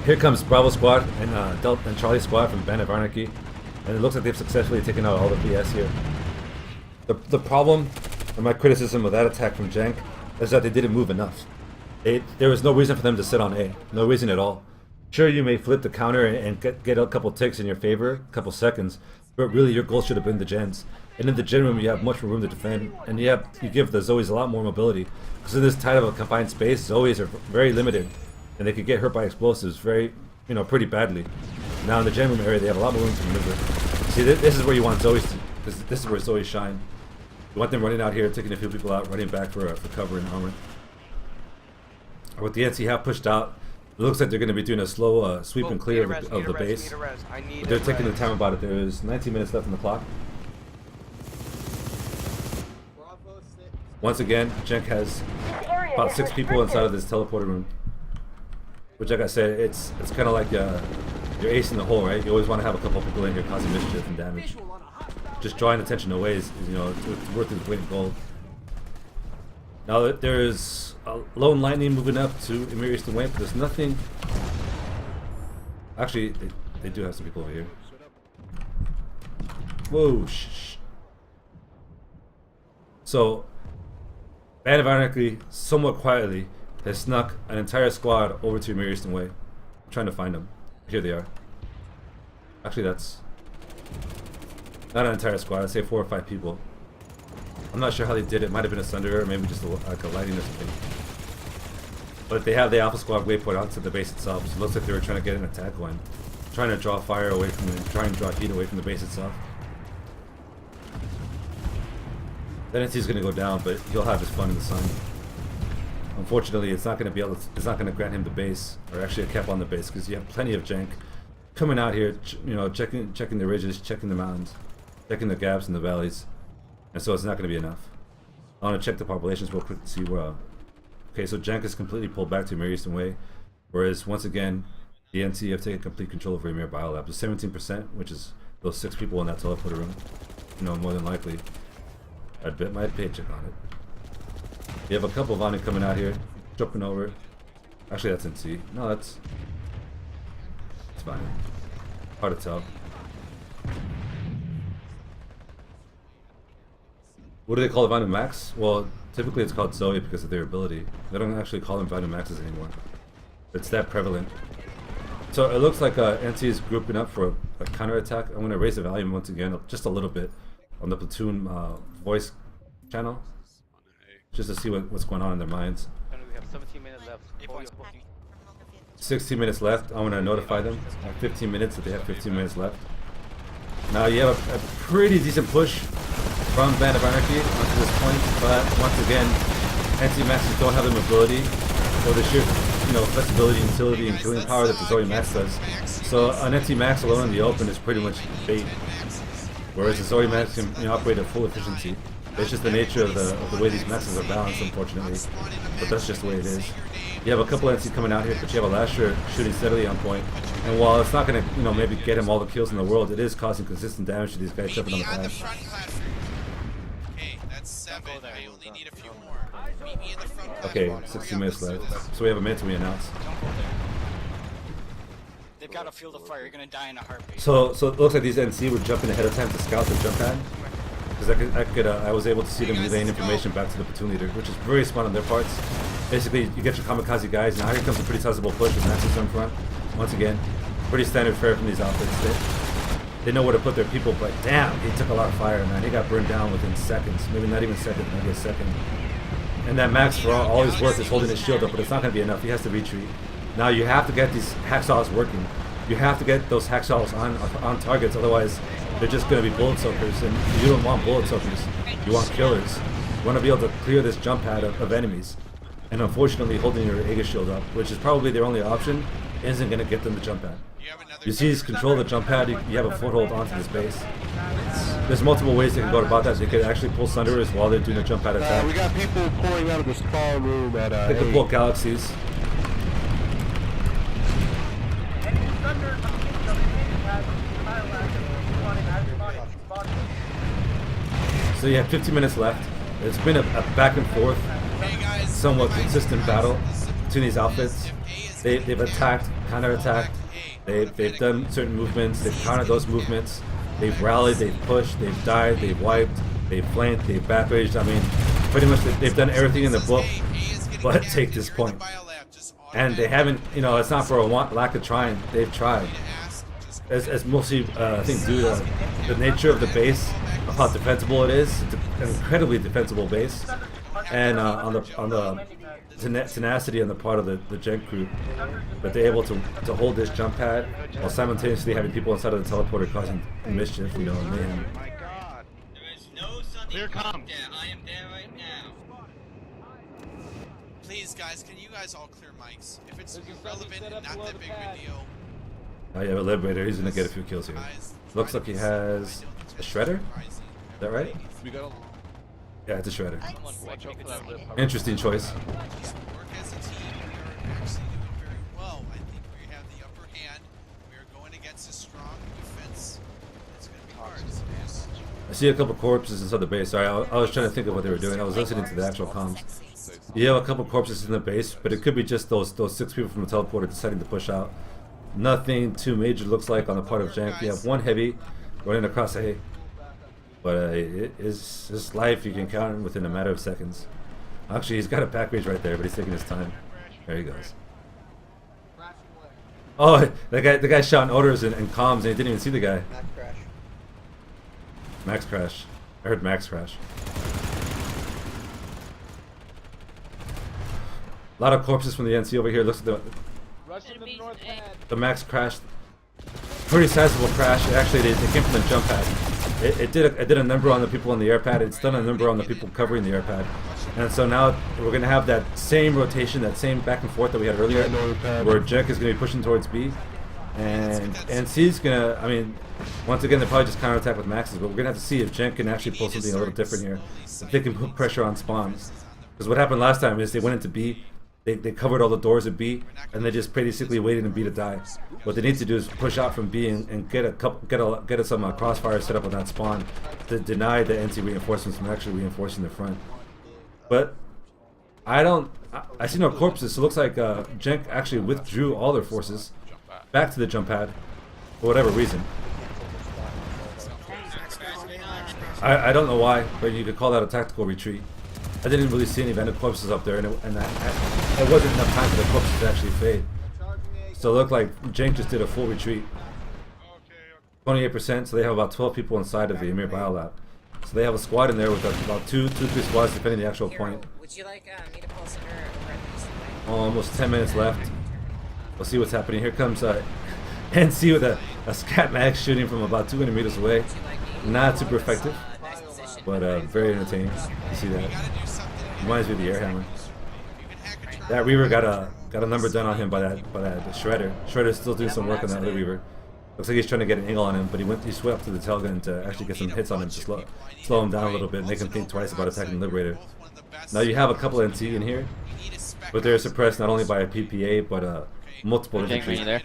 Here comes Bravo Squad and Delta and Charlie Squad from Band of Anarchy. And it looks like they've successfully taken out all the BS here. The problem, and my criticism of that attack from Jenk, is that they didn't move enough. There was no reason for them to sit on A. No reason at all. Sure, you may flip the counter and get a couple ticks in your favor, a couple seconds, but really your goal should have been the gens. And in the gen room, you have much more room to defend, and you give the Zoes a lot more mobility. Because in this tight of a confined space, Zoes are very limited, and they could get hurt by explosives very, pretty badly. Now in the gen room area, they have a lot more room to maneuver. See, this is where you want Zoes to, this is where Zoes shine. You want them running out here, taking a few people out, running back for cover and armor. With the NC half pushed out, it looks like they're going to be doing a slow sweep and clear of the base. But they're taking the time about it. There is 19 minutes left on the clock. Once again, Jenk has about 6 people inside of this teleporter room. Which, like I said, it's kind of like your ace in the hole, right? You always want to have a couple people in here causing mischief and damage. Just drawing attention away is, it's worth its weight in gold. Now there is a Lone Lightning moving up to Ymir Eastern Way, but there's nothing. Actually, they do have some people over here. Whoa, shh. So, Band of Anarchy, somewhat quietly, has snuck an entire squad over to Ymir Eastern Way. I'm trying to find them. Here they are. Actually, that's not an entire squad. I'd say 4 or 5 people. I'm not sure how they did it. Might have been a Sunderer, or maybe just like a lighting or something. But they have the Alpha Squad waypoint onto the base itself, so it looks like they were trying to get an attack going. Trying to draw fire away from it, trying to draw heat away from the base itself. The NC's going to go down, but he'll have his fun in the sun. Unfortunately, it's not going to grant him the base, or actually a cap on the base, because you have plenty of Jenk coming out here, checking the ridges, checking the mountains, checking the gaps and the valleys. And so it's not going to be enough. I want to check the populations real quick to see where. Okay, so Jenk is completely pulled back to Ymir Eastern Way, whereas once again, the NC have taken complete control over Ymir Bio Lab. So 17%, which is those 6 people in that teleporter room. More than likely, I'd bet my paycheck on it. You have a couple of Ani coming out here, jumping over. Actually, that's NC. No, it's fine. Hard to tell. What do they call Vanu Max? Well, typically it's called Zoe because of their ability. They don't actually call them Vanu Maxes anymore. It's that prevalent. So it looks like NC is grouping up for a counterattack. I'm going to raise the volume once again, just a little bit, on the platoon voice channel, just to see what's going on in their minds. We have 17 minutes left. 16 minutes left. I'm going to notify them at 15 minutes that they have 15 minutes left. Now you have a pretty decent push from Band of Anarchy onto this point, but once again, NC Maxes don't have the mobility or the sheer, flexibility, utility, and killing power that the Zoe Max does. So an NC Max alone in the open is pretty much bait, whereas the Zoe Max can operate at full efficiency. It's just the nature of the way these Maxes are balanced, unfortunately, but that's just the way it is. You have a couple NC coming out here, but you have a Lasher shooting steadily on point. And while it's not going to, maybe get him all the kills in the world, it is causing consistent damage to these guys jumping on the path. Okay, that's 7. I only need a few more. Meet me in the front. Okay, 16 minutes left. So we have a minute to re-announce. They've got a field of fire. You're going to die in a heartbeat. So it looks like these NC were jumping ahead of time to scout the jump pad. Because I was able to see them relaying information back to the platoon leader, which is very smart on their parts. Basically, you get your kamikaze guys. Now here comes a pretty sizable push with Maxes in front. Once again, pretty standard fare from these outfits. They know where to put their people, but damn, he took a lot of fire, man. He got burned down within seconds. Maybe not even seconds, maybe a second. And that Max, for all he's worth, is holding his shield up, but it's not going to be enough. He has to retreat. Now you have to get these hacksaws working. You have to get those hacksaws on targets, otherwise they're just going to be bullet soakers, and you don't want bullet soakers. You want killers. want to be able to clear this jump pad of enemies. And unfortunately, holding your Aegis shield up, which is probably their only option, isn't going to get them the jump pad. You see, he's control the jump pad, you have a foothold onto this base. There's multiple ways they can go about that. They could actually pull Sunderers while they're doing a jump pad attack. We got people pouring out of the spawn room at They could pull Galaxies. So you have 15 minutes left. It's been a back and forth, somewhat consistent battle between these outfits. They've attacked, counter-attacked, they've done certain movements, they've countered those movements, they've rallied, they've pushed, they've died, they've wiped, they've flanked, they've back-raged. I mean, pretty much they've done everything in the book but take this point. And they haven't, you know, it's not for a lack of trying, they've tried. As mostly, I think, due to the nature of the base, of how defensible it is. It's an incredibly defensible base. And on the tenacity on the part of the Jenk group, that they're able to hold this jump pad while simultaneously having people inside of the teleporter causing mischief, you know, mayhem. Oh my God. There is no Here comes. I am there right now. Please, guys, can you guys all clear mics? If it's relevant and not that big of a deal. Oh yeah, but Liberator, he's gonna get a few kills here. Looks like he has a Shredder? Is that right? Yeah, it's a Shredder. Interesting choice. Work as a team. We are actually doing very well. I think we have the upper hand. We are going against a strong defense. It's going to be hard. I see a couple corpses inside the base. Sorry, I was trying to think of what they were doing. I was listening to the actual comms. You have a couple corpses in the base, but it could be just those 6 people from the teleporter deciding to push out. Nothing too major looks like on the part of Jenk. You have one heavy running across A. But it is his life, you can count him within a matter of seconds. Actually, he's got a back range right there, but he's taking his time. There he goes. Oh, the guy shouting orders and comms, and he didn't even see the guy. Max crash. Max crash. I heard Max crash. A lot of corpses from the NC over here. Looks like the Max crash. Pretty sizable crash. Actually, they came from the jump pad. It did a number on the people on the air pad. It's done a number on the people covering the air pad. And so now we're going to have that same rotation, that same back and forth that we had earlier, where Jenk is going to be pushing towards B. And NC's going to, I mean, once again, they'll probably just counterattack with Maxes, but we're going to have to see if Jenk can actually pull something a little different here. If they can put pressure on spawns. Because what happened last time is they went into B, they covered all the doors at B, and they just basically waited in B to die. What they need to do is push out from B and get some crossfire set up on that spawn to deny the NC reinforcements from actually reinforcing the front. But I see no corpses, so it looks like Jenk actually withdrew all their forces back to the jump pad for whatever reason. I don't know why, but you could call that a tactical retreat. I didn't really see any Vandal corpses up there, and it wasn't enough time for the corpses to actually fade. So it looked like Jenk just did a full retreat. 28%, so they have about 12 people inside of the Ymir Bio Lab. So they have a squad in there with about 2, 3 squads depending on the actual point. Would you like me to pull center Almost 10 minutes left. We'll see what's happening. Here comes NC with a scat max shooting from about 200 meters away. Not super effective, but very entertaining. You see that? Reminds me of the air hammer. That Reaver got a number done on him by that Shredder. Shredder's still doing some work on that other Reaver. Looks like he's trying to get an angle on him, but he swept up to the tail gun to actually get some hits on him to slow him down a little bit, make him think twice about attacking the Liberator. Now you have a couple NC in here, but they're suppressed not only by a PPA but multiple infantry.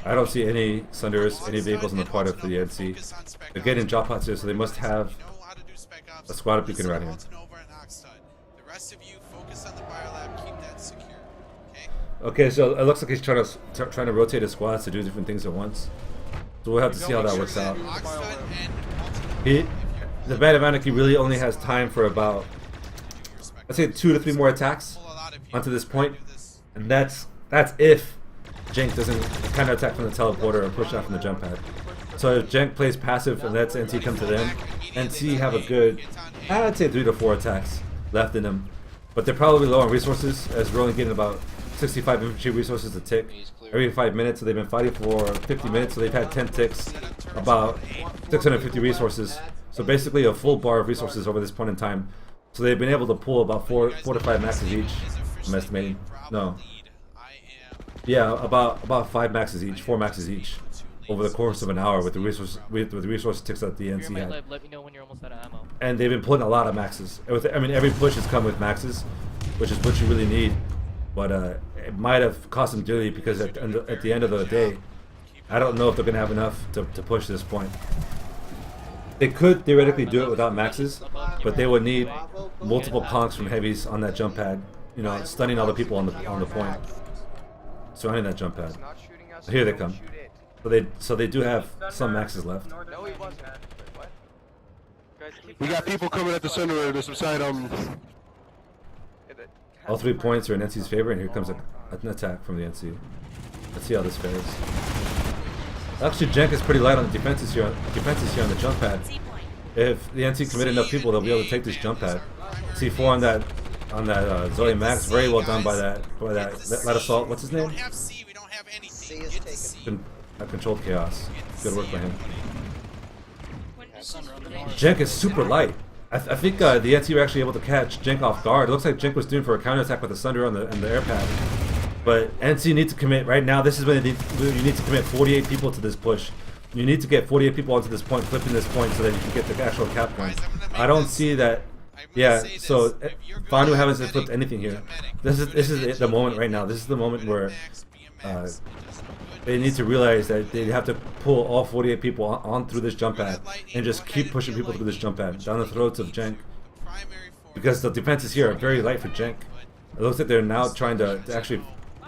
I don't see any Sunderers, any vehicles on the part of the NC. They're getting drop pots here, so they must have a squad of beacon around here. Okay, so it looks like he's trying to rotate his squads to do different things at once. So we'll have to see how that works out. The Band of Anarchy really only has time for about, let's say, 2 to 3 more attacks onto this point, and that's if Jenk doesn't counterattack from the teleporter or push out from the jump pad. So if Jenk plays passive and lets NC come to them, NC have a good, I'd say 3 to 4 attacks left in them. But they're probably low on resources, as we're only getting about 65 infantry resources a tick every 5 minutes. So they've been fighting for 50 minutes. So they've had 10 ticks, about 650 resources. So basically a full bar of resources over this point in time. So they've been able to pull about 4 to 5 maxes each. I'm estimating. No. Yeah, about 5 maxes each, 4 maxes each, over the course of an hour with the resource ticks that the NC had. Let me know when you're almost out of ammo. And they've been pulling a lot of maxes. I mean, every push has come with maxes, which is what you really need. But it might have cost them dearly because at the end of the day, I don't know if they're going to have enough to push this point. They could theoretically do it without maxes, but they would need multiple conks from heavies on that jump pad, you know, stunning all the people on the point, surrounding that jump pad. Here they come. So they do have some maxes left. We got people coming at the center. There's some side All 3 points are in NC's favor, and here comes an attack from the NC. Let's see how this fares. Actually, Jenk is pretty light on the defenses here on the jump pad. If the NC commit enough people, they'll be able to take this jump pad. C4 on that Zoe Max, very well done by that light assault. What's his name? C is taken. Controlled chaos. Good work by him. Jenk is super light. I think the NC were actually able to catch Jenk off guard. It looks like Jenk was doing for a counterattack with the Sunder on the air pad. But NC needs to commit right now. This is when you need to commit 48 people to this push. You need to get 48 people onto this point, flipping this point so that you can get the actual cap point. I don't see that. Yeah, so Fanu haven't flipped anything here. This is the moment right now. This is the moment where they need to realize that they have to pull all 48 people on through this jump pad and just keep pushing people through this jump pad down the throats of Jenk. Because the defenses here are very light for Jenk. It looks like they're now trying to actually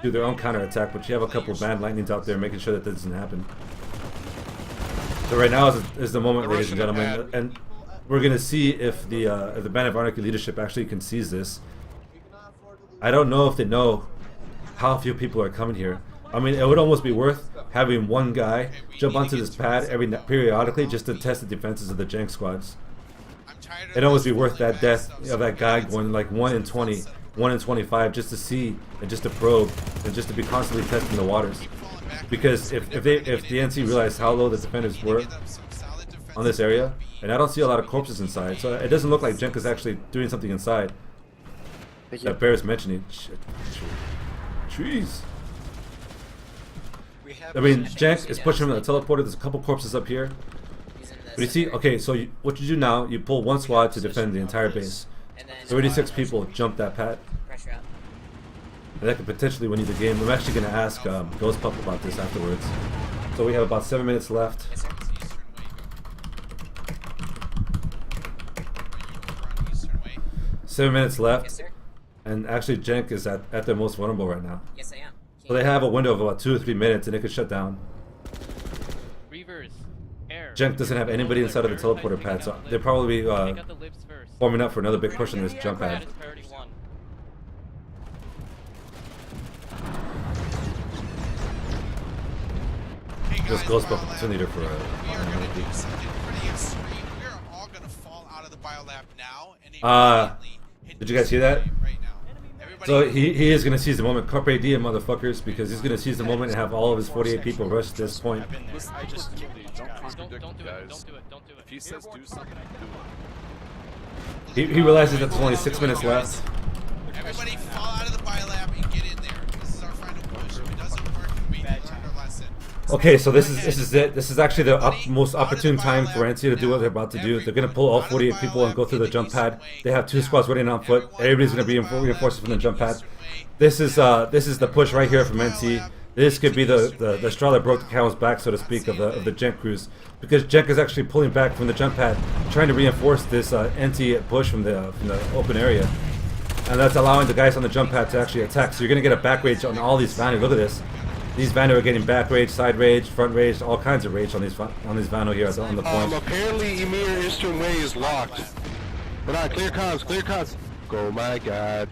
do their own counterattack, but you have a couple of band lightnings out there making sure that doesn't happen. So right now is the moment, ladies and gentlemen, and we're gonna see if the Band of Anarchy leadership actually can seize this. I don't know if they know how few people are coming here. I mean, it would almost be worth having one guy jump onto this pad periodically just to test the defenses of the Jenk squads. It'd almost be worth that death of that guy going like 1 in 20. 1 in 25 just to see and just to probe and just to be constantly testing the waters. Because if the NC realized how low the defenders were on this area, and I don't see a lot of corpses inside, so it doesn't look like Jenk is actually doing something inside that bears mentioning. Shit. Jeez. I mean, Jenk is pushing him in the teleporter. There's a couple corpses up here. But you see, okay, so what you do now, you pull one squad to defend the entire base. 36 people jump that pad. And that could potentially win you the game. I'm actually going to ask GhostPup about this afterwards. So we have about 7 minutes left. Yes, 7 minutes left. Yes, sir. And actually Jenk is at their most vulnerable right now. Yes, I am. So they have a window of about 2 or 3 minutes and it could shut down. Jenk doesn't have anybody inside of the teleporter pad, so they'll probably be forming up for another big push on this jump pad. This GhostPup opportunity for We're all gonna fall out of the biolab now. Did you guys hear that? So he is gonna seize the moment. Carpe diem, motherfuckers, because he's gonna seize the moment and have all of his 48 people rush to this point. Don't do it. If he says do something, He realizes that there's only 6 minutes left. Everybody fall out of the biolab and get in there. This is our final push. If it doesn't work, we learned our lesson. Okay, so this is it. This is actually the most opportune time for NC to do what they're about to do. They're gonna pull all 48 people and go through the jump pad. They have 2 squads running on foot. Everybody's gonna be reinforced from the jump pad. This is the push right here from NC. This could be the straw that broke the camel's back, so to speak, of the Jenk crews, because Jenk is actually pulling back from the jump pad, trying to reinforce this NC push from the open area, and that's allowing the guys on the jump pad to actually attack. So you're gonna get a back rage on all these Vanu. Look at this. These Vanu are getting back rage, side rage, front rage, all kinds of rage on these Vanu here on the point. Apparently Ymir Eastern Way is locked. But not clear comms. Oh my god.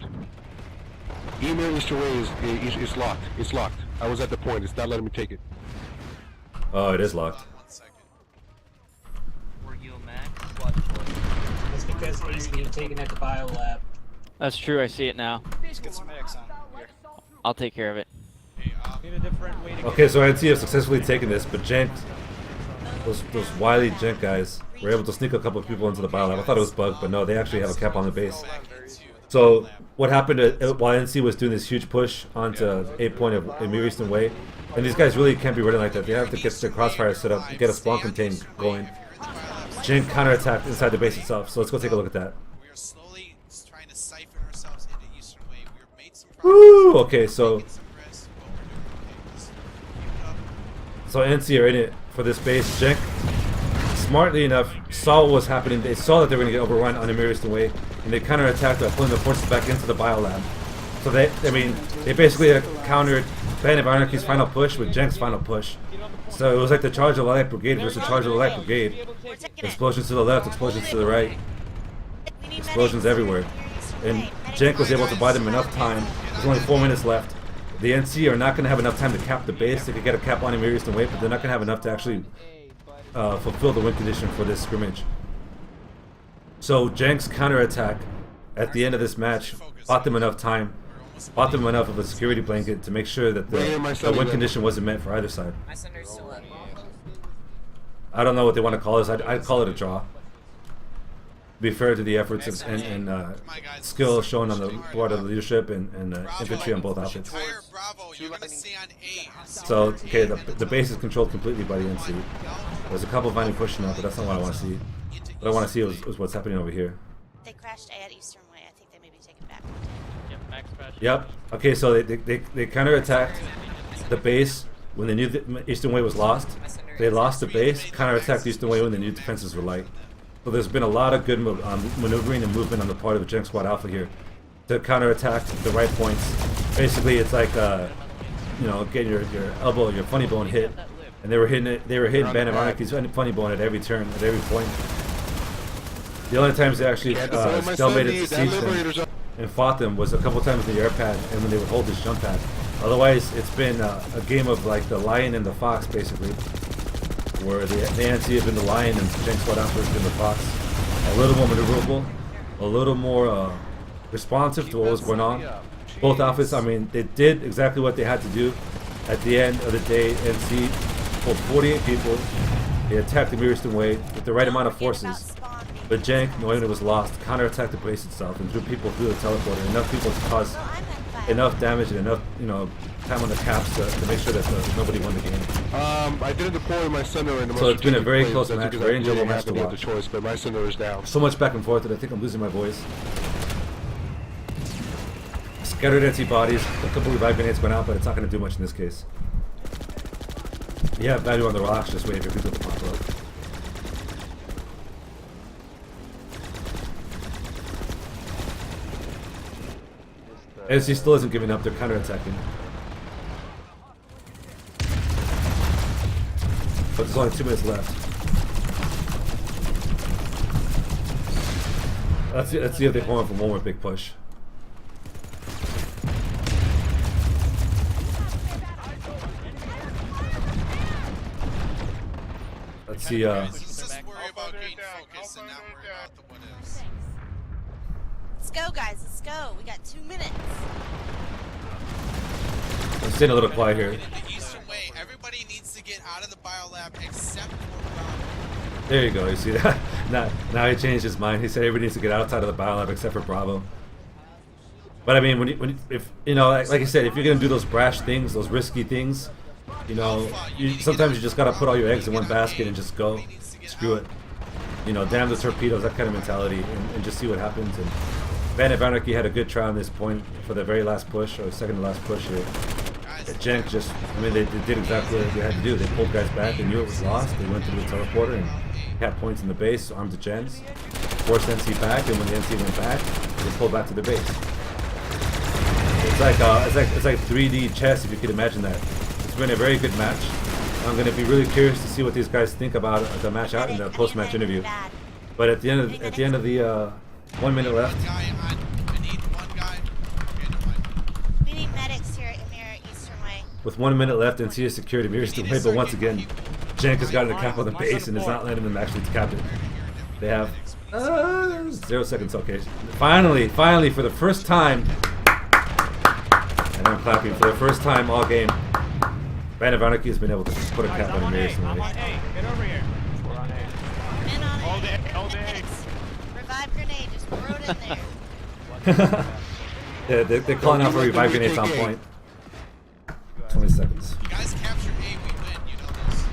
Ymir Eastern Way is locked. It's locked. I was at the point. It's not letting me take it. Oh, it is locked. It's because he's being taken at the bio lab. That's true, I see it now. Let's get some X on here. I'll take care of it. Okay, so NC have successfully taken this, but Jenks, those wily Jenk guys, were able to sneak a couple of people into the bio lab. I thought it was bugged, but no, they actually have a cap on the base. So what happened while NC was doing this huge push onto 8 point of Ymir Eastern Way, and these guys really can't be running like that. They have to get their crossfire set up, get a spawn contain going. Jenk counterattacked inside the base itself, so let's go take a look at that. We are slowly trying to siphon ourselves into Eastern Way. We are made some Woo! Okay, so NC are in it for this base. Jenk, smartly enough, saw what was happening. They saw that they were going to get overrun on Ymir Eastern Way, and they counterattacked by pulling the forces back into the bio lab. So they basically countered Band of Anarchy's final push with Jenk's final push. So it was like the Charge of the Light Brigade versus the Charge of the Light Brigade. Explosions to the left, explosions to the right, explosions everywhere. And Jenk was able to buy them enough time. There's only 4 minutes left. The NC are not going to have enough time to cap the base. They could get a cap on Ymir Eastern Way, but they're not going to have enough to actually fulfill the win condition for this scrimmage. So Jenk's counterattack at the end of this match bought them enough time, bought them enough of a security blanket to make sure that the win condition wasn't met for either side. I don't know what they want to call this. I'd call it a draw. Be fair to the efforts and skill shown on the part of the leadership and infantry on both outfits. So, okay, the base is controlled completely by the NC. There's a couple finally pushing up, but that's not what I want to see. What I want to see is what's happening over here. They crashed A at Eastern Way. I think they may be taken back. Yep, Max crashed. Yep. Okay, so they counterattacked the base when they knew that Eastern Way was lost. They lost the base, counterattacked Eastern Way when they knew defenses were light. So there's been a lot of good maneuvering and movement on the part of Jenk Squad Alpha here to counterattack the right points. Basically, it's like getting your elbow, your funny bone hit, and they were hitting it. They were hitting Band of Anarchy's funny bone at every turn, at every point. The only times they actually stalemated them and fought them was a couple times in the air pad and when they would hold this jump pad. Otherwise, it's been a game of like the lion and the fox, basically, where the NC have been the lion and Jenk Squad Alpha has been the fox. A little more maneuverable, a little more responsive to what was going on. Both outfits, I mean, they did exactly what they had to do. At the end of the day, NC pulled 48 people. They attacked the Ymir Eastern Way with the right amount of forces. But Jenk, knowing it was lost, counterattacked the base itself and drew people through the teleporter. Enough people to cause enough damage and enough, time on the caps to make sure that nobody won the game. I didn't deploy my center in the So it's been a very close match, very enjoyable match to watch. The choice, but my center is down. So much back and forth that I think I'm losing my voice. Scattered NC bodies, a couple of revive grenades went out, but it's not going to do much in this case. You have value on the rocks, just wait for people to pop up. NC still isn't giving up, they're counterattacking. But there's only 2 minutes left. Let's see if they come in for one more big push. Let's see, Just worry about getting focus and not worry about the what ifs. Let's go, guys. Let's go. We got 2 minutes. I'm staying a little quiet here. In the Eastern Way, everybody needs to get out of the bio lab except for Bravo. There you go. You see that? Now he changed his mind. He said everybody needs to get outside of the bio lab except for Bravo. But I mean, if like you said, if you're gonna do those brash things, those risky things, sometimes you just gotta put all your eggs in one basket and just go. Screw it. Damn the torpedoes, that kind of mentality, and just see what happens. And Band of Anarchy had a good try on this point for the very last push, or second to last push here. Jenk they did exactly what they had to do. They pulled guys back, they knew it was lost, they went through the teleporter and had points in the base, armed the gens, forced NC back, and when the NC went back, they pulled back to the base. It's like 3D chess, if you could imagine that. It's been a very good match. I'm going to be really curious to see what these guys think about the match out in the post-match interview. But at the end of the 1 minute left. I need one guy. Okay, never mind. We need medics here at Ymir Eastern Way. With 1 minute left, NC is secured Ymir Eastern Way, but once again, Jenk has gotten a cap on the base and is not letting them actually cap it. They have 0 seconds. Okay, finally, for the first time And then clapping for the first time all game. Band of Anarchy has been able to put a cap on Ymir recently. I'm on A. Get over here. We're on A. In on Hold it. it. Hold it. Revive grenade, just throw it in there. Yeah, they're calling out for revive grenades on point. 20 seconds. You guys capture A, we win. You know this.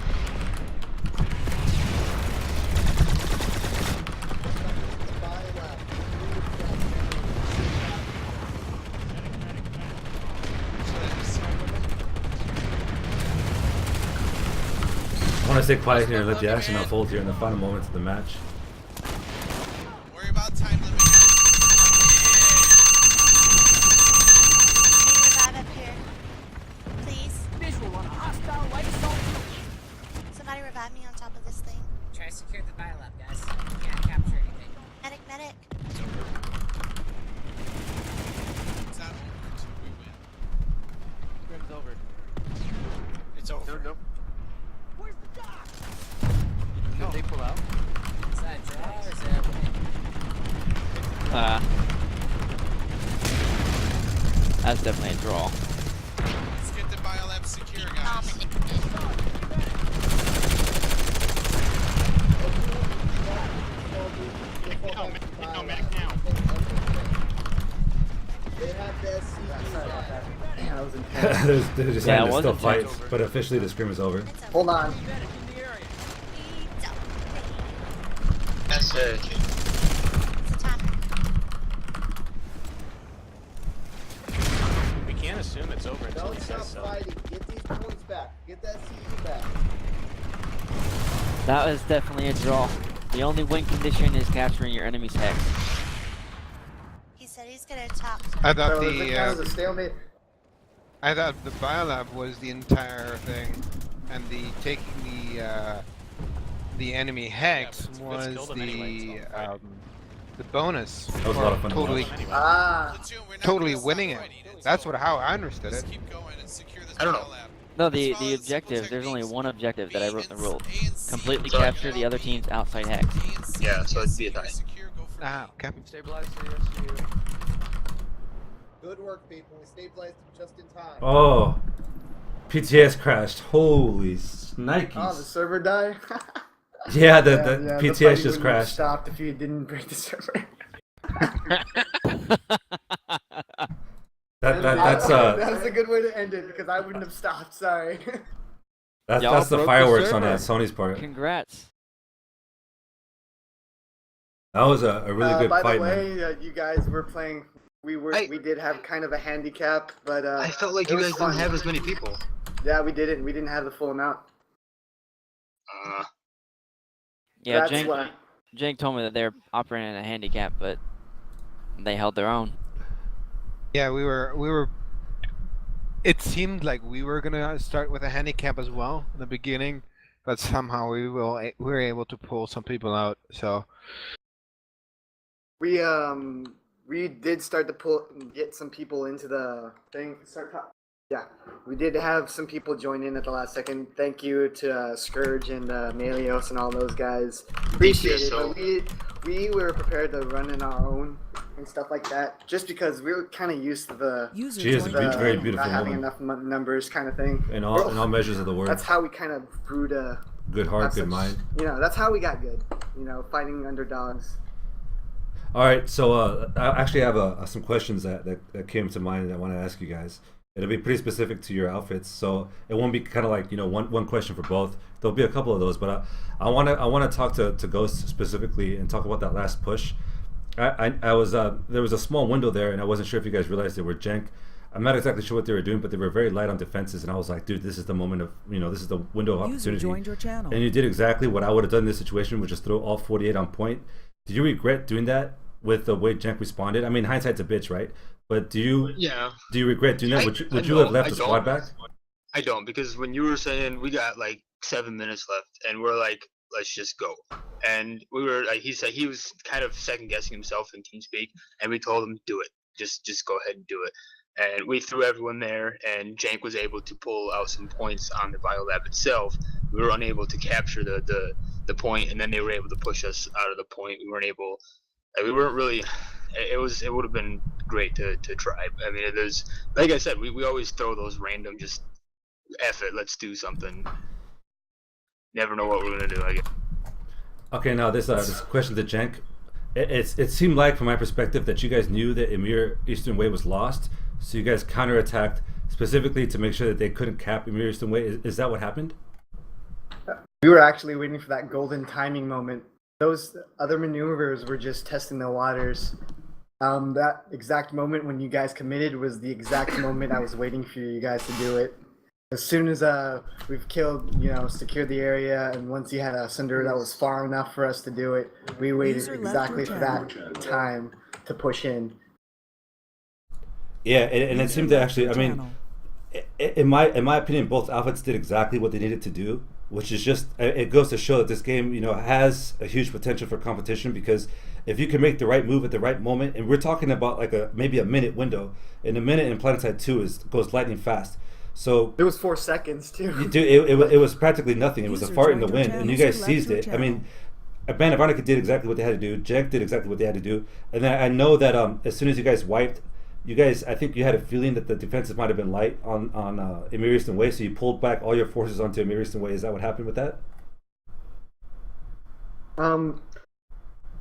I want to stay quiet here and let the action unfold here in the final moments of the match. Worry about time limit, guys. Revive up here. Please. Visual on a hostile light assault. Somebody revive me on top of this thing. Try to secure the bio lab, guys. You can't capture anything. Medic, medic. It's not over until we win. Scrim's over. It's over. Nope. Where's the dock? Did they pull out? Is that a draw or is that a win? That's definitely a draw. Let's get the bio lab secure, guys. They're just Yeah, having to it still wasn't fight, over. but officially the scrim is over. Hold on. That's it. It's a timer. We can't assume it's over until Don't it stop says so. fighting. Get these points back. Get that CU back. That was definitely a draw. The only win condition is capturing your enemy's hex. He said he's gonna talk. I thought So it was kind of the a stalemate. I thought the biolab was the entire thing, and the taking the enemy hex but was Fitz killed him anyway, so. the bonus. That was a lot of fun to Totally, watch. Ah. Platoon, we're not totally gonna stop winning it. fighting. It's That's over. how I understood Just it. keep going and secure this I don't bio know. lab. No, Let's the follow simple objective, there's only techniques. one objective that I wrote in the rules. A and C, Completely secure. capture the other team's outside hex. A and C, Yeah, so it'd be a secure, tie. secure, go for Ah, B. okay. Stabilize the SCU. Good work, people. We stabilized them just in time. Oh, PTS crashed. Holy Oh, the Nikes. server died? Yeah, the the PTS fighting just wouldn't have crashed. stopped if you didn't break the server. That's That's a good way to end it because I wouldn't have stopped. Sorry. that's Y'all the broke the fireworks on server. Sony's part. Congrats. That was a really good by fight, the man. way, you guys were playing. We did have kind of a handicap, but I felt like it you was guys didn't fun. have as many people. Yeah, we didn't. We didn't have the full amount. Yeah, That's Jenk, why. Jenk told me that they're operating at a handicap, but they held their own. Yeah, we were. It seemed like we were gonna start with a handicap as well in the beginning, but somehow we were able to pull some people out. So We did start to get some people into the thing. Yeah, we did have some people join in at the last second. Thank you to Scourge and Melios and all those guys. Appreciate it. But we were prepared to run in our own and stuff like that, just because we were kind of used to the She is a very beautiful not having woman. enough numbers kind of thing. In all measures of the word. That's how we kind of grew to. Good heart, have good such- mind. You know, that's how we got good. You know, fighting underdogs. All right, so I actually have some questions that came to mind that I want to ask you guys. It'll be pretty specific to your outfits, so it won't be kind of like one question for both. There'll be a couple of those, but I want to talk to Ghost specifically and talk about that last push. I was there was a small window there, and I wasn't sure if you guys realized they were Jenk. I'm not exactly sure what they were doing, but they were very light on defenses, and I was like, dude, this is the moment of this is the window of opportunity. Joined your channel. And you did exactly what I would have done in this situation, which is throw all 48 on point. Did you regret doing that with the way Jenk responded? I mean, hindsight's a bitch, right? But do you regret doing that? Would you have left the squad back? I don't, because when you were saying we got like 7 minutes left, and we're like, let's just go, and we were like, he said he was kind of second guessing himself in TeamSpeak, and we told him do it, just go ahead and do it, and we threw everyone there, and Jenk was able to pull out some points on the bio lab itself. We were unable to capture the point, and then they were able to push us out of the point. We weren't able. We weren't really it would have been great to try. I mean, there's, like I said, we always throw those random, just F it, let's do something. Never know what we're gonna do. I guess. Okay, now this question to Jenk. It seemed like, from my perspective, that you guys knew that Ymir Eastern Way was lost, so you guys counterattacked specifically to make sure that they couldn't cap Ymir Eastern Way. Is that what happened? We were actually waiting for that golden timing moment. Those other maneuvers were just testing the waters. That exact moment when you guys committed was the exact moment I was waiting for you guys to do it. As soon as we've killed, secured the area, and once you had a cinder that was far enough for us to do it, we waited exactly for that time to push in. Yeah, and it seemed to actually, I mean, in my opinion, both outfits did exactly what they needed to do, which is just, it goes to show that this game, has a huge potential for competition, because if you can make the right move at the right moment, and we're talking about like maybe a minute window, and a minute in Planetside 2 goes lightning fast. So it was 4 seconds too. It was practically nothing. It was a fart in the wind, and you guys seized it. I mean, Band of Anarchy did exactly what they had to do. Jenk did exactly what they had to do, and then I know that as soon as you guys wiped, I think you had a feeling that the defenses might have been light on Ymir Eastern Way, so you pulled back all your forces onto Ymir Eastern Way. Is that what happened with that?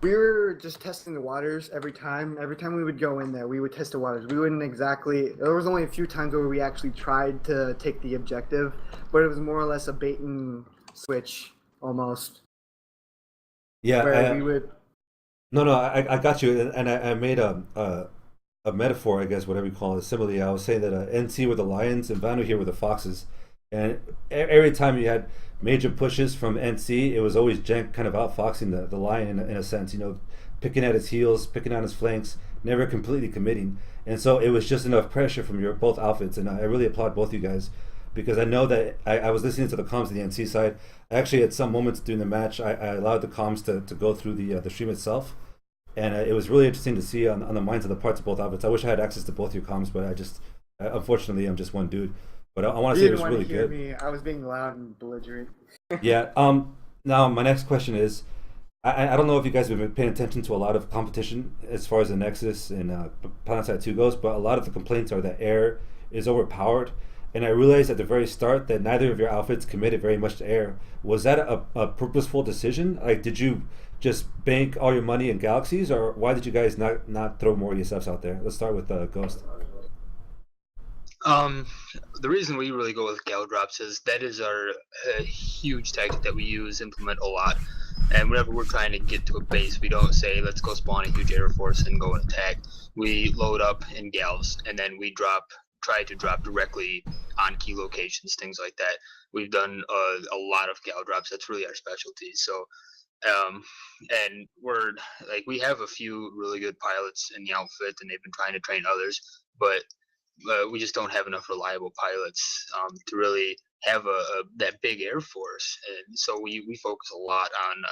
We were just testing the waters every time. Every time we would go in there, we would test the waters. We wouldn't exactly. There was only a few times where we actually tried to take the objective, but it was more or less a bait and switch almost. Yeah, where we would. No, I got you, and I made a metaphor, I guess, whatever you call it, simile. I was saying that NC were the lions and Vanu here were the foxes, and every time you had major pushes from NC, it was always Jenk kind of outfoxing the lion in a sense, picking at his heels, picking on his flanks, never completely committing. And so it was just enough pressure from your both outfits, and I really applaud both you guys, because I know that I was listening to the comms on the NC side. Actually, at some moments during the match, I allowed the comms to go through the stream itself, and it was really interesting to see on the minds of the parts of both outfits. I wish I had access to both your comms, but unfortunately, I'm just one dude. But I want to say it was really good. Me. I was being loud and belligerent. Yeah. Now my next question is, I don't know if you guys have been paying attention to a lot of competition as far as the Nexus and Planetside 2 goes, but a lot of the complaints are that air is overpowered. And I realized at the very start that neither of your outfits committed very much to air. Was that a purposeful decision? Like, did you just bank all your money in galaxies, or why did you guys not throw more ESFs out there? Let's start with Ghost. The reason we really go with gal drops is that is our huge tactic that we implement a lot. And whenever we're trying to get to a base, we don't say, let's go spawn a huge air force and go and attack. We load up in gals, and then we try to drop directly on key locations, things like that. We've done a lot of gal drops. That's really our specialty. So, and we have a few really good pilots in the outfit, and they've been trying to train others, but we just don't have enough reliable pilots to really have that big air force. And so we focus a lot on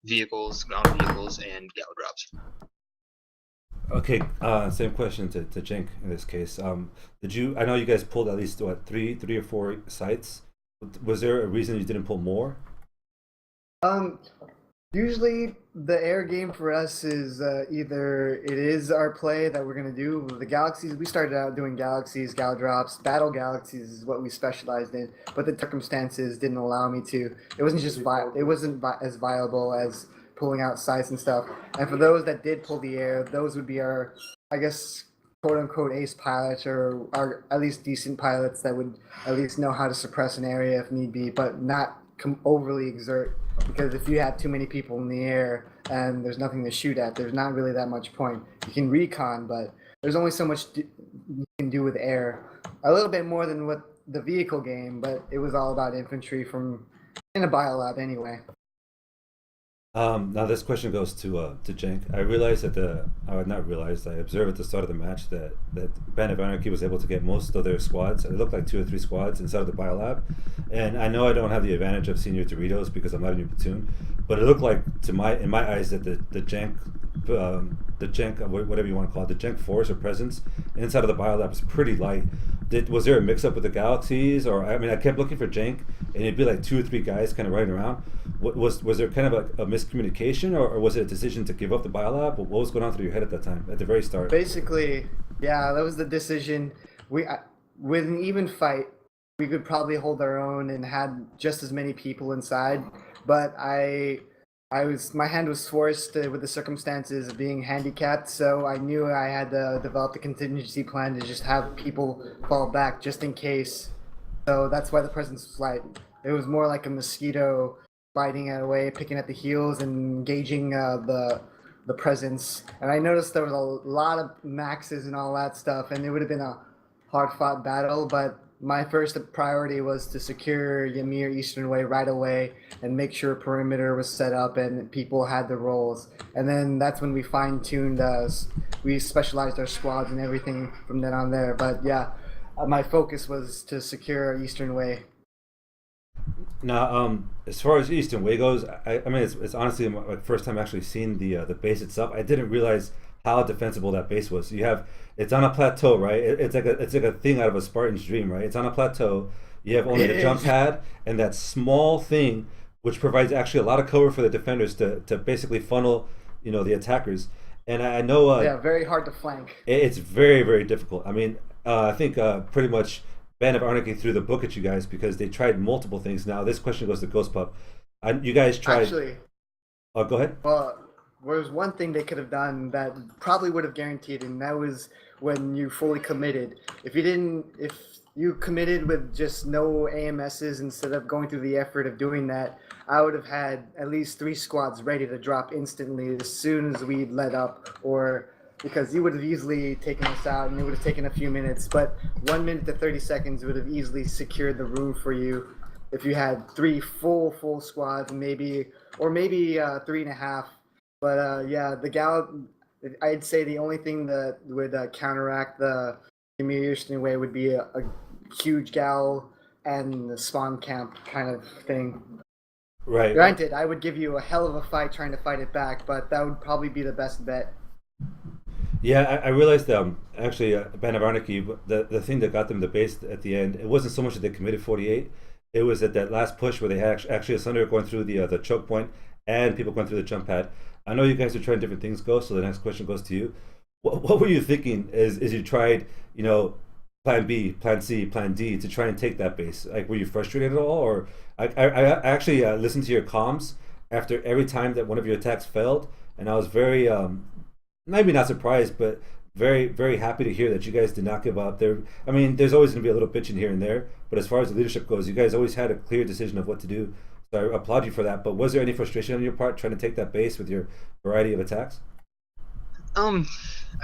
vehicles, ground vehicles, and gal drops. Okay, same question to Jenk in this case. I know you guys pulled at least three or four sites. Was there a reason you didn't pull more? Usually the air game for us is either it is our play that we're gonna do. The galaxies, we started out doing galaxies, gal drops, battle galaxies is what we specialized in, but the circumstances didn't allow me to. It wasn't just it wasn't as viable as pulling out sites and stuff. And for those that did pull the air, those would be our, I guess, quote unquote ace pilots, or our at least decent pilots that would at least know how to suppress an area if need be, but not overly exert. Because if you have too many people in the air and there's nothing to shoot at, there's not really that much point. You can recon, but there's only so much you can do with air. A little bit more than what the vehicle game, but it was all about infantry in a bio lab anyway. Now this question goes to Jenk. I realized I observed at the start of the match that Band of Anarchy was able to get most of their squads. It looked like 2 or 3 squads inside of the bio lab, and I know I don't have the advantage of senior Doritos because I'm not in your platoon, but it looked like in my eyes that the Jenk the Jenk, whatever you want to call it, the Jenk force or presence inside of the bio lab was pretty light. Was there a mix-up with the galaxies, or I mean, I kept looking for Jenk, and it'd be like 2 or 3 guys kind of running around. Was there kind of a miscommunication, or was it a decision to give up the bio lab? What was going on through your head at that time, at the very start? Basically, yeah, that was the decision. With an even fight, we could probably hold our own and had just as many people inside, but my hand was forced with the circumstances of being handicapped, so I knew I had to develop a contingency plan to just have people fall back just in case. So that's why the presence was light. It was more like a mosquito biting it away, picking at the heels and engaging the presence. And I noticed there was a lot of maxes and all that stuff, and it would have been a hard-fought battle, but my first priority was to secure Ymir Eastern Way right away and make sure perimeter was set up and people had the roles. And then that's when we fine-tuned we specialized our squads and everything from then on there. But yeah, my focus was to secure Eastern Way. Now, as far as Eastern Way goes, I mean, it's honestly my first time actually seeing the base itself. I didn't realize how defensible that base was. It's on a plateau, right? It's like a thing out of a Spartan's dream, right? It's on a plateau. You have only the jump pad and that small thing, which provides actually a lot of cover for the defenders to basically funnel, the attackers. And I know very hard to flank. It's very, very difficult. I mean, I think pretty much Band of Anarchy threw the book at you guys because they tried multiple things. Now this question goes to GhostPup. You guys tried. Actually, go ahead. Well, there's one thing they could have done that probably would have guaranteed, and that was when you fully committed. If you committed with just no AMSs instead of going through the effort of doing that, I would have had at least 3 squads ready to drop instantly as soon as we let up, or because you would have easily taken us out and it would have taken a few minutes, but 1 minute to 30 seconds would have easily secured the room for you if you had 3 full squads, maybe 3.5. But yeah, I'd say the only thing that would counteract the Ymir Eastern Way would be a huge gal and the spawn camp kind of thing. Right. Granted, I would give you a hell of a fight trying to fight it back, but that would probably be the best bet. Yeah, I realized actually Band of Anarchy, the thing that got them the base at the end, it wasn't so much that they committed 48. It was at that last push where they had actually a Sunder going through the choke point and people going through the jump pad. I know you guys are trying different things, Ghost, so the next question goes to you. What were you thinking as you tried, plan B, plan C, plan D to try and take that base? Like, were you frustrated at all? Or I actually listened to your comms after every time that one of your attacks failed, and I was very, maybe not surprised, but very, very happy to hear that you guys did not give up. I mean, there's always going to be a little bitching here and there, but as far as the leadership goes, you guys always had a clear decision of what to do. So I applaud you for that. But was there any frustration on your part trying to take that base with your variety of attacks? I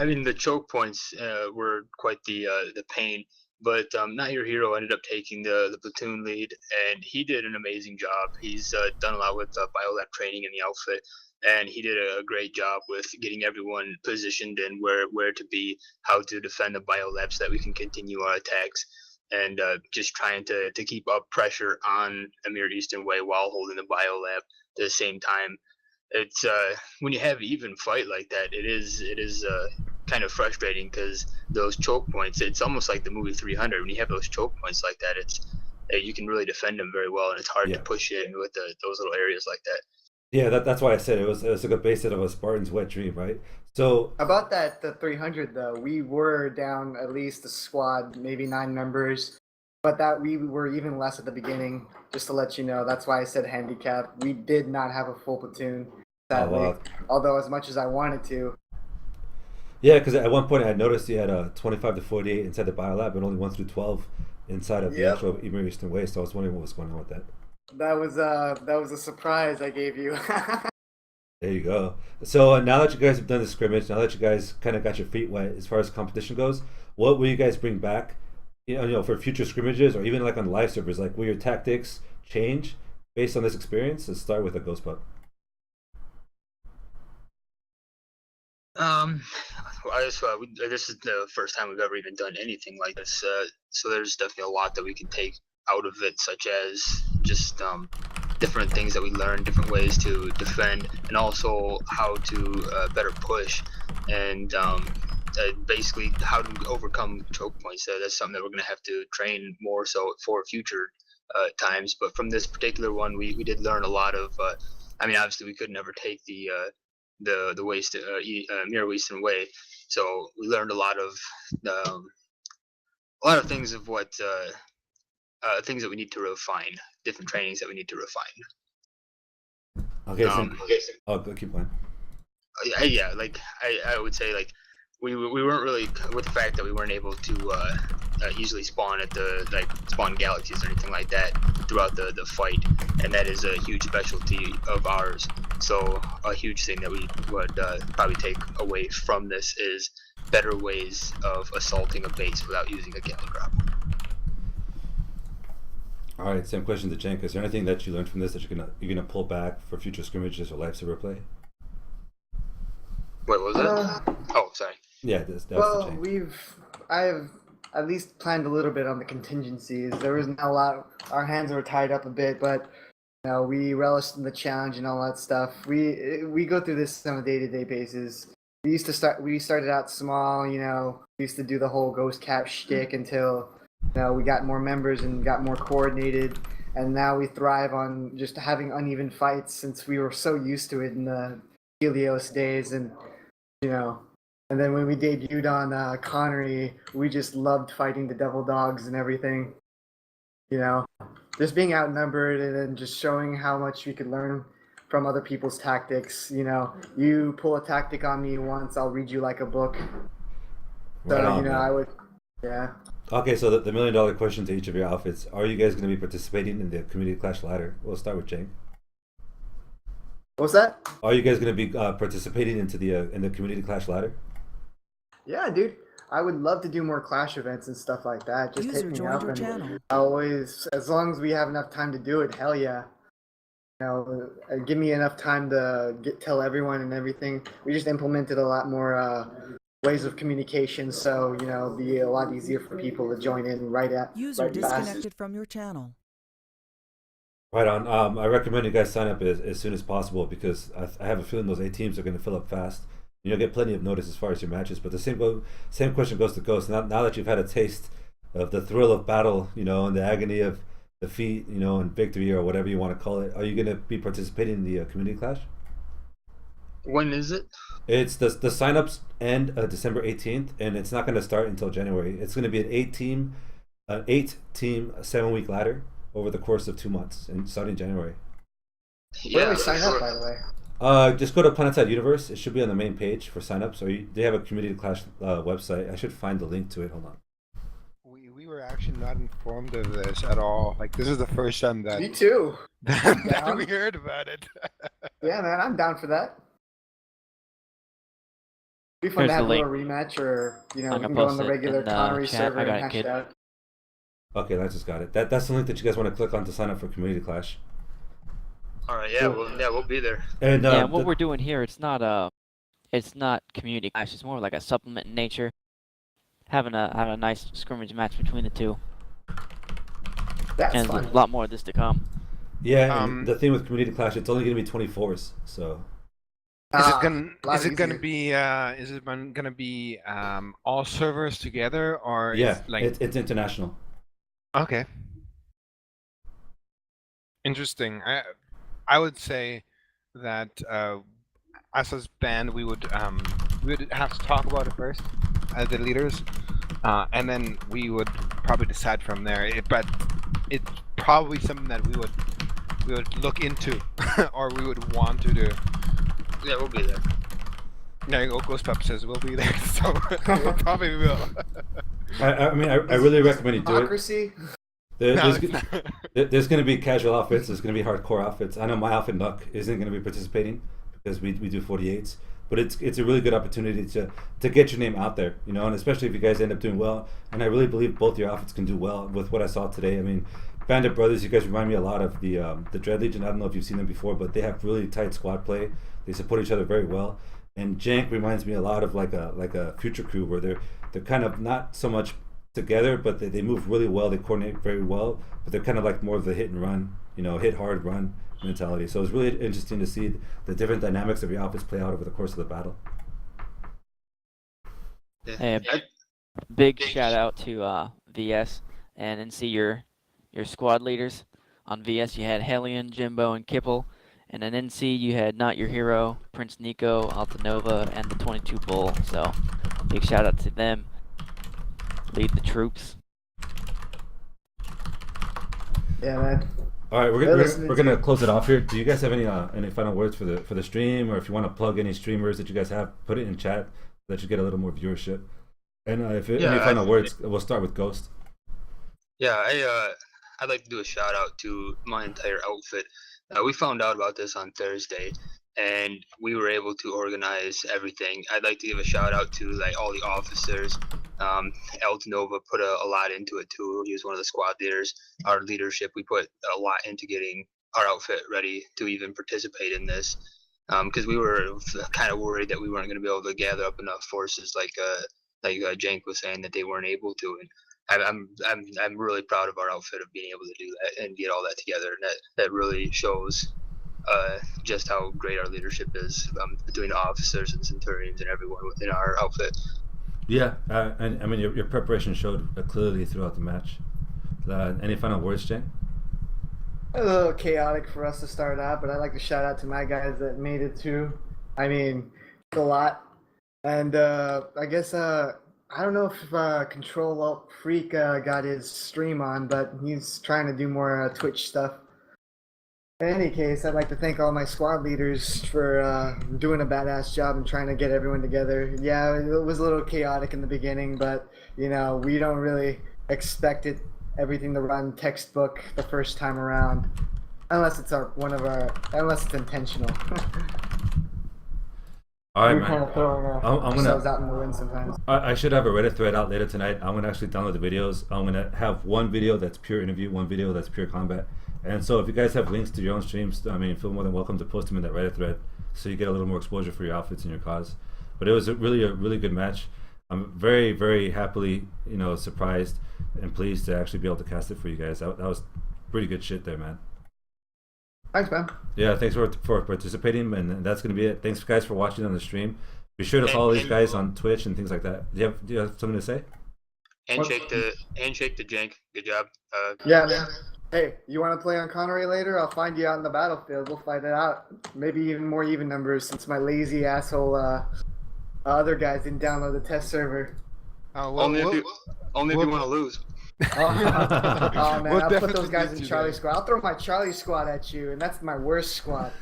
mean, the choke points were quite the pain, but Not Your Hero ended up taking the platoon lead, and he did an amazing job. He's done a lot with biolab training in the outfit, and he did a great job with getting everyone positioned and where to be, how to defend the biolab so that we can continue our attacks. And just trying to keep up pressure on Ymir Eastern Way while holding the biolab at the same time. It's when you have even fight like that, it is kind of frustrating because those choke points, it's almost like the movie 300. When you have those choke points like that, you can really defend them very well, and it's hard to push in with those little areas like that. Yeah, that's why I said it was like a base of a Spartan's wet dream, right? So about the 300 though, we were down at least a squad, maybe 9 members, but that we were even less at the beginning. Just to let you know, that's why I said handicap. We did not have a full platoon, sadly. Oh, wow. Although as much as I wanted to. Yeah, because at one point I noticed you had 25 to 48 inside the biolab, and only 1 through 12 inside of the actual Ymir Eastern Way. So I was wondering what was going on with that. That was a surprise I gave you. There you go. So now that you guys have done the scrimmage, now that you guys kind of got your feet wet as far as competition goes, what will you guys bring back, for future scrimmages or even like on live servers? Like, will your tactics change based on this experience? Let's start with a GhostPup. This is the first time we've ever even done anything like this. So there's definitely a lot that we can take out of it, such as just different things that we learned, different ways to defend, and also how to better push, and basically how to overcome choke points. That's something that we're going to have to train more so for future times. But from this particular one, we did learn a lot of. I mean, obviously, we could never take the waste Ymir Eastern way, so we learned a lot of things of what things that we need to refine, different trainings that we need to refine. Okay. Oh, keep going. Yeah, like I would say, like we weren't really, with the fact that we weren't able to easily spawn at spawn galaxies or anything like that throughout the fight, and that is a huge specialty of ours. So a huge thing that we would probably take away from this is better ways of assaulting a base without using a galley drop. All right, same question to Jenk. Is there anything that you learned from this that you're gonna pull back for future scrimmages or lifesaver play? Wait, what was that? Oh, sorry. Yeah, that was well, the Jenk. I've at least planned a little bit on the contingencies. There wasn't a lot. Our hands were tied up a bit, but you know, we relished in the challenge and all that stuff. We go through this on a day-to-day basis. We started out small. You know, we used to do the whole ghost cap shtick until we got more members and got more coordinated. And now we thrive on just having uneven fights since we were so used to it in the Helios days, and and then when we debuted on Connery, we just loved fighting the devil dogs and everything. Just being outnumbered and then just showing how much we could learn from other people's tactics. You pull a tactic on me once, I'll read you like a book. So, I would, yeah. Okay, so the $1 million question to each of your outfits: are you guys going to be participating in the Community Clash ladder? We'll start with Jenk. What's that? Are you guys going to be participating into in the Community Clash ladder? Yeah, dude. I would love to do more Clash events and stuff like that. Just hit me up, and always, as long as we have enough time to do it, hell yeah. Give me enough time to tell everyone and everything. We just implemented a lot more ways of communication, so it'll be a lot easier for people to join in right disconnected from your channel. Right on. I recommend you guys sign up as soon as possible, because I have a feeling those 8 teams are going to fill up fast. You'll get plenty of notice as far as your matches, but the same question goes to Ghost. Now that you've had a taste of the thrill of battle, and the agony of defeat, and victory, or whatever you want to call it, are you going to be participating in the Community Clash? When is it? It's the sign-ups end December 18th, and it's not going to start until January. It's going to be an 8-team 7-week ladder over the course of 2 months, and starting January. Where do we sign up, by the way? Just go to Planetside Universe. It should be on the main page for signups. Or they have a Community Clash website. I should find the link to it. Hold on. We were actually not informed of this at all. Like, this is the first time that me too that we heard about it. Yeah, man, I'm down for that. It'd be fun to have a little rematch, or we can go on the regular Connery server and hash it out. Okay, I just got it. That's the link that you guys want to click on to sign up for Community Clash. All right, yeah, we'll be there. And what we're doing here, it's not Community Clash. It's more like a supplement in nature. Having a nice scrimmage match between the two. That's and fun. There's a lot more of this to come. Yeah, and the thing with Community Clash, it's only going to be 24s. So. Is it gonna be all servers together, or it's international? Okay. Interesting. I would say that us as band, we would have to talk about it first as the leaders, and then we would probably decide from there. But it's probably something that we would look into, or we would want to do. Yeah, we'll be there. There you go. GhostPup says we'll be there, so we probably will. I mean, I really recommend you do Democracy? it. There's going to be casual outfits. There's going to be hardcore outfits. I know my outfit, Nuck, isn't going to be participating because we do 48s. But it's a really good opportunity to get your name out there, and especially if you guys end up doing well. And I really believe both your outfits can do well with what I saw today. I mean, Bandit Brothers, you guys remind me a lot of the Dread Legion. I don't know if you've seen them before, but they have really tight squad play. They support each other very well. And Jenk reminds me a lot of like a Future Crew, where they're kind of not so much together, but they move really well. They coordinate very well, but they're kind of like more of the hit and run, hit hard, run mentality. So it's really interesting to see the different dynamics of your outfits play out over the course of the battle. Hey, big shout out to VS and see your squad leaders. On VS you had Hellion, Jimbo, and Kipple, and then NC you had Not Your Hero, Prince Nico, Altanova, and the 22 Bull. So big shout out to them. Lead the troops. Yeah, man. All right, we're gonna close it off here. Do you guys have any final words for the stream, or if you want to plug any streamers that you guys have, put it in chat so that you get a little more viewership. And any final words, we'll start with Ghost. Yeah, I'd like to do a shout out to my entire outfit. We found out about this on Thursday, and we were able to organize everything. I'd like to give a shout out to like all the officers. Altanova put a lot into it too. He was one of the squad leaders. Our leadership, we put a lot into getting our outfit ready to even participate in this, because we were kind of worried that we weren't going to be able to gather up enough forces, like Jenk was saying that they weren't able to. And I'm really proud of our outfit of being able to do that and get all that together. And that really shows just how great our leadership is between the officers and centurions and everyone within our outfit. Yeah, and I mean your preparation showed clearly throughout the match. Any final words, Jen? A little chaotic for us to start out, but I'd like to shout out to my guys that made it too. I mean, it's a lot. And I guess I don't know if Control Alt Freak got his stream on, but he's trying to do more Twitch stuff. In any case, I'd like to thank all my squad leaders for doing a badass job and trying to get everyone together. Yeah, it was a little chaotic in the beginning, but we don't really expect everything to run textbook the first time around, unless it's unless it's intentional. All right, We're man. kind of throwing ourselves out in the wind sometimes. I should have a Reddit thread out later tonight. I'm gonna actually download the videos. I'm gonna have one video that's pure interview, one video that's pure combat. And so if you guys have links to your own streams, I mean, feel more than welcome to post them in that Reddit thread, so you get a little more exposure for your outfits and your cause. But it was a really good match. I'm very, very happily, surprised and pleased to actually be able to cast it for you guys. That was pretty good shit there, man. Thanks, man. Yeah, thanks for participating, and that's gonna be it. Thanks, guys, for watching on the stream. Be sure to follow these guys on Twitch and things like that. Do you have something to say? Handshake to Jenk. Good job. Yeah, man. Hey, you want to play on Connery later? I'll find you out in the battlefield. We'll fight it out. Maybe even more even numbers, since my lazy asshole other guys didn't download the test server. Only if you want to lose. Oh man, We'll I'll put those definitely guys get in you Charlie there. Squad. I'll throw my Charlie Squad at you, and that's my worst squad.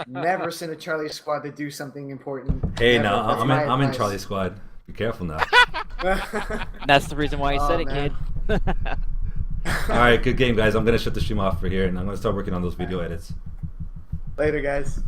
Never send a Charlie Squad to do something important. Hey, Never. now That's I'm my in advice. Charlie Squad. Be careful now. That's the reason why he said it, man. kid. All right, good game, guys. I'm gonna shut the stream off for here, and I'm gonna start working on those video edits. Later, guys.